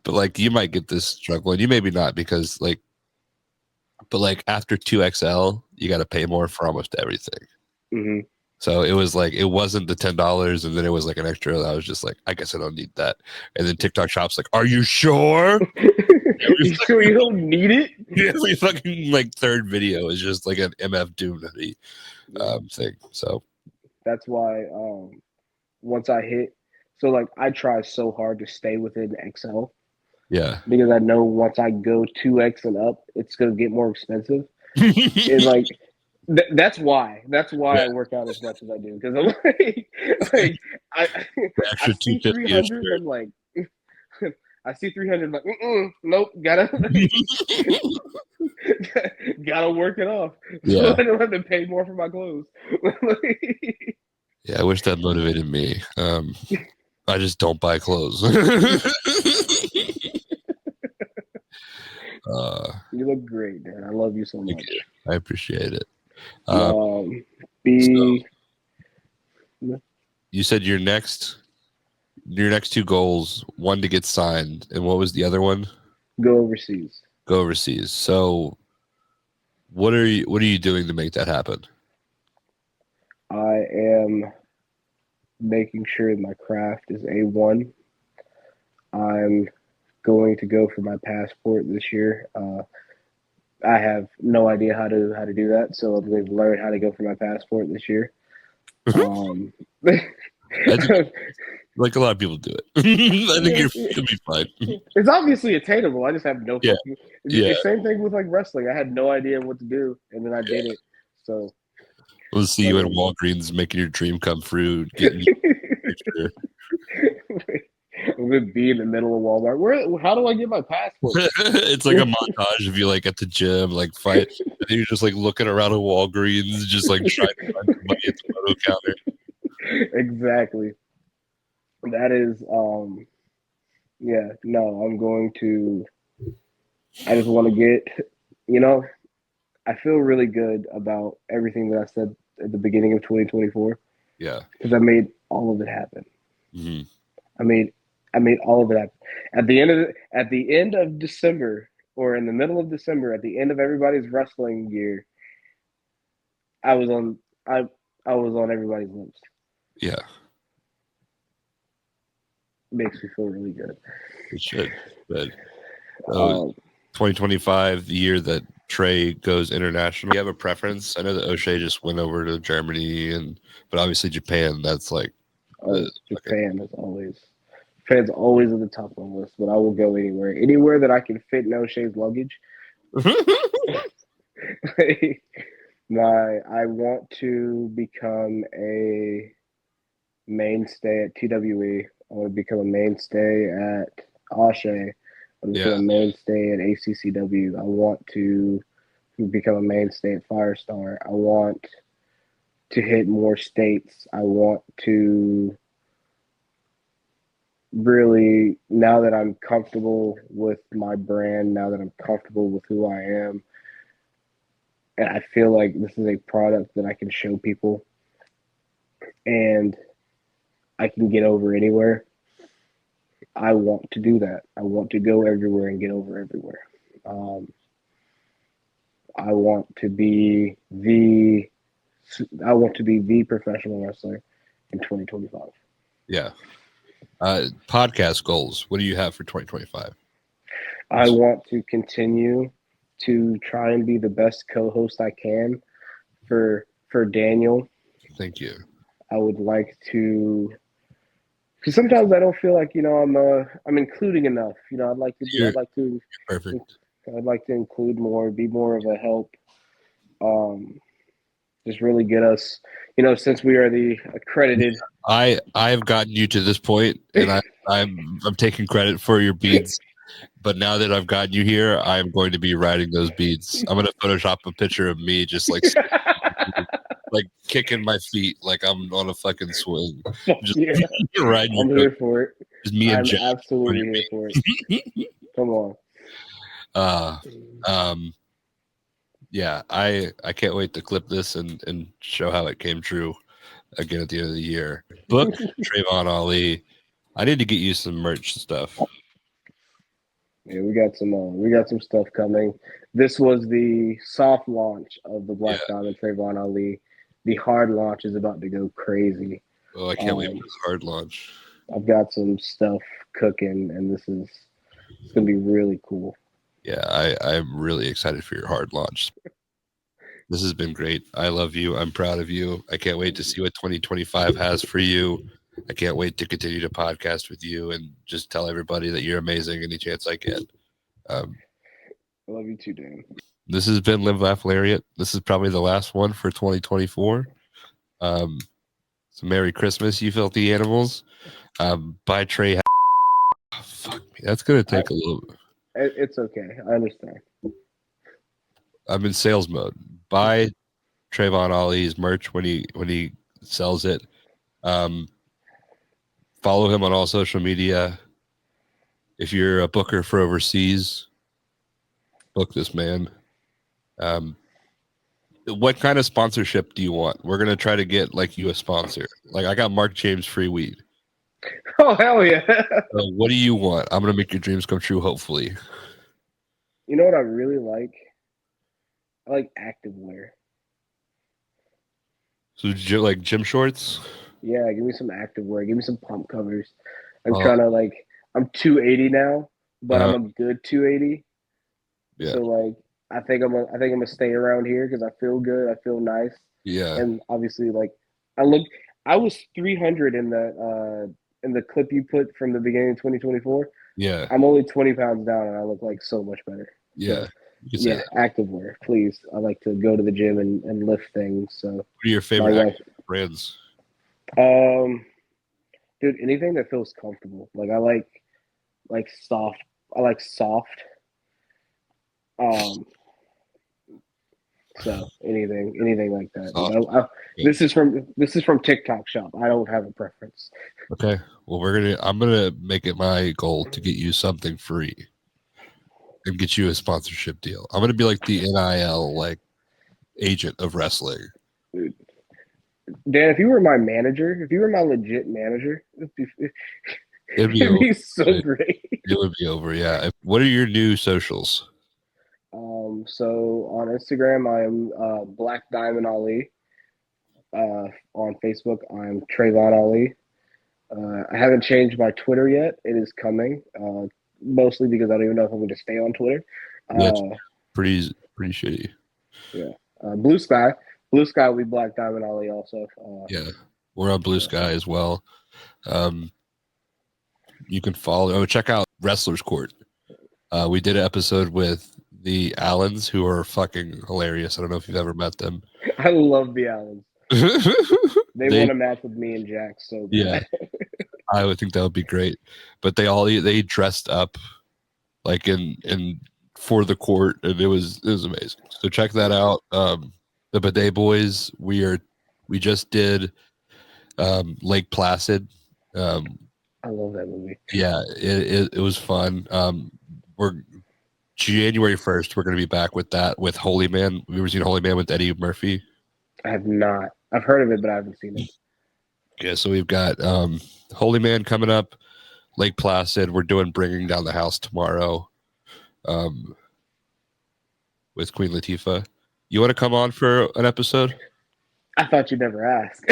Speaker 3: But like you might get this struggle and you maybe not because like, but like after 2XL, you got to pay more for almost everything.
Speaker 4: Mm-hmm.
Speaker 3: So it was like, it wasn't the $10 and then it was like an extra. I was just like, I guess I don't need that. And then TikTok shop's like, are you sure?
Speaker 4: You sure you don't need it?
Speaker 3: Every fucking like third video is just like an MF Doom hoodie thing. So
Speaker 4: that's why once I hit, so like I try so hard to stay within XL.
Speaker 3: Yeah.
Speaker 4: Because I know once I go 2X and up, it's gonna get more expensive. And like that's why I work out as much as I do because I'm like I see 300. I'm like I see 300. Like, nope, gotta gotta work it off.
Speaker 3: Yeah.
Speaker 4: So I don't have to pay more for my clothes.
Speaker 3: Yeah, I wish that motivated me. I just don't buy clothes.
Speaker 4: You look great, man. I love you so much.
Speaker 3: I appreciate it.
Speaker 4: So
Speaker 3: you said your next two goals, one to get signed, and what was the other one?
Speaker 4: go overseas.
Speaker 3: Go overseas. So what are you doing to make that happen?
Speaker 4: I am making sure my craft is A1. I'm going to go for my passport this year. I have no idea how to do that, so I'm going to learn how to go for my passport this year.
Speaker 3: Like a lot of people do it. I think you'll be fine.
Speaker 4: It's obviously attainable. I just have no
Speaker 3: Yeah.
Speaker 4: fucking. It's same thing with like wrestling. I had no idea what to do, and then I did it. So
Speaker 3: we'll see you in Walgreens making your dream come true. Getting you picture.
Speaker 4: I'm gonna be in the middle of Walmart. How do I get my passport?
Speaker 3: It's like a montage of you like at the gym, like fight, and then you're just like looking around at Walgreens, just like trying to find somebody at the photo counter.
Speaker 4: Exactly. That is I'm going to I just want to get I feel really good about everything that I said at the beginning of 2024.
Speaker 3: Yeah.
Speaker 4: Because I made all of it happen.
Speaker 3: Mm-hmm.
Speaker 4: I made all of it happen. At the end of December, or in the middle of December, at the end of everybody's wrestling year, I was on everybody's lips.
Speaker 3: Yeah.
Speaker 4: Makes me feel really good.
Speaker 3: It should. But 2025, the year that Trey goes international. Do you have a preference? I know that O'Shea just went over to Germany, but obviously Japan. That's like
Speaker 4: Japan is always. Japan's always at the top of the list, but I will go anywhere that I can fit in O'Shea's luggage. I want to become a mainstay at TWE. I want to become a mainstay at O'Shea. I want to become a mainstay at ACCW. I want to become a mainstay at Firestar. I want to hit more states. I want to really, now that I'm comfortable with my brand, now that I'm comfortable with who I am, and I feel like this is a product that I can show people and I can get over anywhere, I want to do that. I want to go everywhere and get over everywhere. I want to be the professional wrestler in 2025.
Speaker 3: Yeah. Podcast goals. What do you have for 2025?
Speaker 4: I want to continue to try and be the best co-host I can for Daniel.
Speaker 3: Thank you.
Speaker 4: I would like to, because sometimes I don't feel like I'm including enough. I'd like to
Speaker 3: perfect.
Speaker 4: I'd like to include more, be more of a help. Just really get us, since we are the accredited.
Speaker 3: I've gotten you to this point, and I'm taking credit for your beads. But now that I've gotten you here, I'm going to be writing those beads. I'm going to Photoshop a picture of me just like kicking my feet like I'm on a fucking swing. Just riding.
Speaker 4: I'm here for it.
Speaker 3: Just me and
Speaker 4: I'm
Speaker 3: Jeff.
Speaker 4: absolutely here for it. Come on.
Speaker 3: Yeah, I can't wait to clip this and show how it came true again at the end of the year. Book Trey'von Ali. I need to get you some merch stuff.
Speaker 4: Yeah, we got some stuff coming. This was the soft launch of the Black Diamond Trey'von Ali. The hard launch is about to go crazy.
Speaker 3: Oh, I can't wait for the hard launch.
Speaker 4: I've got some stuff cooking, and it's gonna be really cool.
Speaker 3: Yeah, I'm really excited for your hard launch. This has been great. I love you. I'm proud of you. I can't wait to see what 2025 has for you. I can't wait to continue to podcast with you and just tell everybody that you're amazing any chance I get.
Speaker 4: I love you too, Dan.
Speaker 3: This has been Live Laugh Lariat. This is probably the last one for 2024. So Merry Christmas, you filthy animals. Bye, Trey. Oh, fuck me. That's gonna take a little.
Speaker 4: It's okay. I understand.
Speaker 3: I'm in sales mode. Buy Trey'von Ali's merch when he sells it. Follow him on all social media. If you're a booker for overseas, book this man. What kind of sponsorship do you want? We're gonna try to get like you a sponsor. Like I got Mark James free weed.
Speaker 4: Oh hell yeah!
Speaker 3: So what do you want? I'm gonna make your dreams come true. Hopefully.
Speaker 4: You know what I really like? I like activewear.
Speaker 3: So like gym shorts.
Speaker 4: Yeah, give me some activewear. Give me some pump covers. I'm
Speaker 3: Oh.
Speaker 4: trying to I'm 280 now, but I'm
Speaker 3: Uh-huh.
Speaker 4: a good 280.
Speaker 3: Yeah.
Speaker 4: So I think I'm gonna stay around here because I feel good. I feel nice,
Speaker 3: Yeah.
Speaker 4: and obviously I was 300 in the clip you put from the beginning of 2024.
Speaker 3: Yeah.
Speaker 4: I'm only 20 pounds down, and I look like so much better.
Speaker 3: Yeah.
Speaker 4: So,
Speaker 3: You can say
Speaker 4: yeah,
Speaker 3: that.
Speaker 4: activewear, please. I like to go to the gym and lift things. So,
Speaker 3: What are your
Speaker 4: my
Speaker 3: favorite
Speaker 4: wife,
Speaker 3: brands?
Speaker 4: dude, anything that feels comfortable. Like I like soft. I like soft. So anything like that.
Speaker 3: Soft.
Speaker 4: You know, this is from TikTok Shop. I don't have a preference.
Speaker 3: Okay. Well, I'm gonna make it my goal to get you something free and get you a sponsorship deal. I'm gonna be like the NIL like agent of wrestling.
Speaker 4: Dude. Dan, if you were my manager, if you were my legit manager,
Speaker 3: It'd be
Speaker 4: it'd
Speaker 3: over.
Speaker 4: be so great.
Speaker 3: It would be over. Yeah. What are your new socials?
Speaker 4: So on Instagram, I am Black Diamond Ali. On Facebook, I'm Trey'von Ali. I haven't changed my Twitter yet. It is coming, mostly because I don't even know if I'm going to stay on Twitter.
Speaker 3: That's pretty shitty.
Speaker 4: Yeah. Blue Sky will be Black Diamond Ali also.
Speaker 3: Yeah. We're on Blue Sky as well. You can follow. Check out Wrestlers Court. We did an episode with the Allens, who are fucking hilarious. I don't know if you've ever met them.
Speaker 4: I love the Allens. They want to match with me and Jack so bad.
Speaker 3: Yeah, I would think that would be great. But they dressed up like in for the court, and it was amazing. So check that out. The Bidet Boys. We just did Lake Placid.
Speaker 4: I love that movie.
Speaker 3: Yeah, it was fun. We're January 1st. We're going to be back with that with Holy Man. Have you ever seen Holy Man with Eddie Murphy?
Speaker 4: I have not. I've heard of it, but I haven't seen it.
Speaker 3: Yeah, so we've got Holy Man coming up, Lake Placid. We're doing Bringing Down the House tomorrow with Queen Latifah. You want to come on for an episode?
Speaker 4: I thought you'd never ask.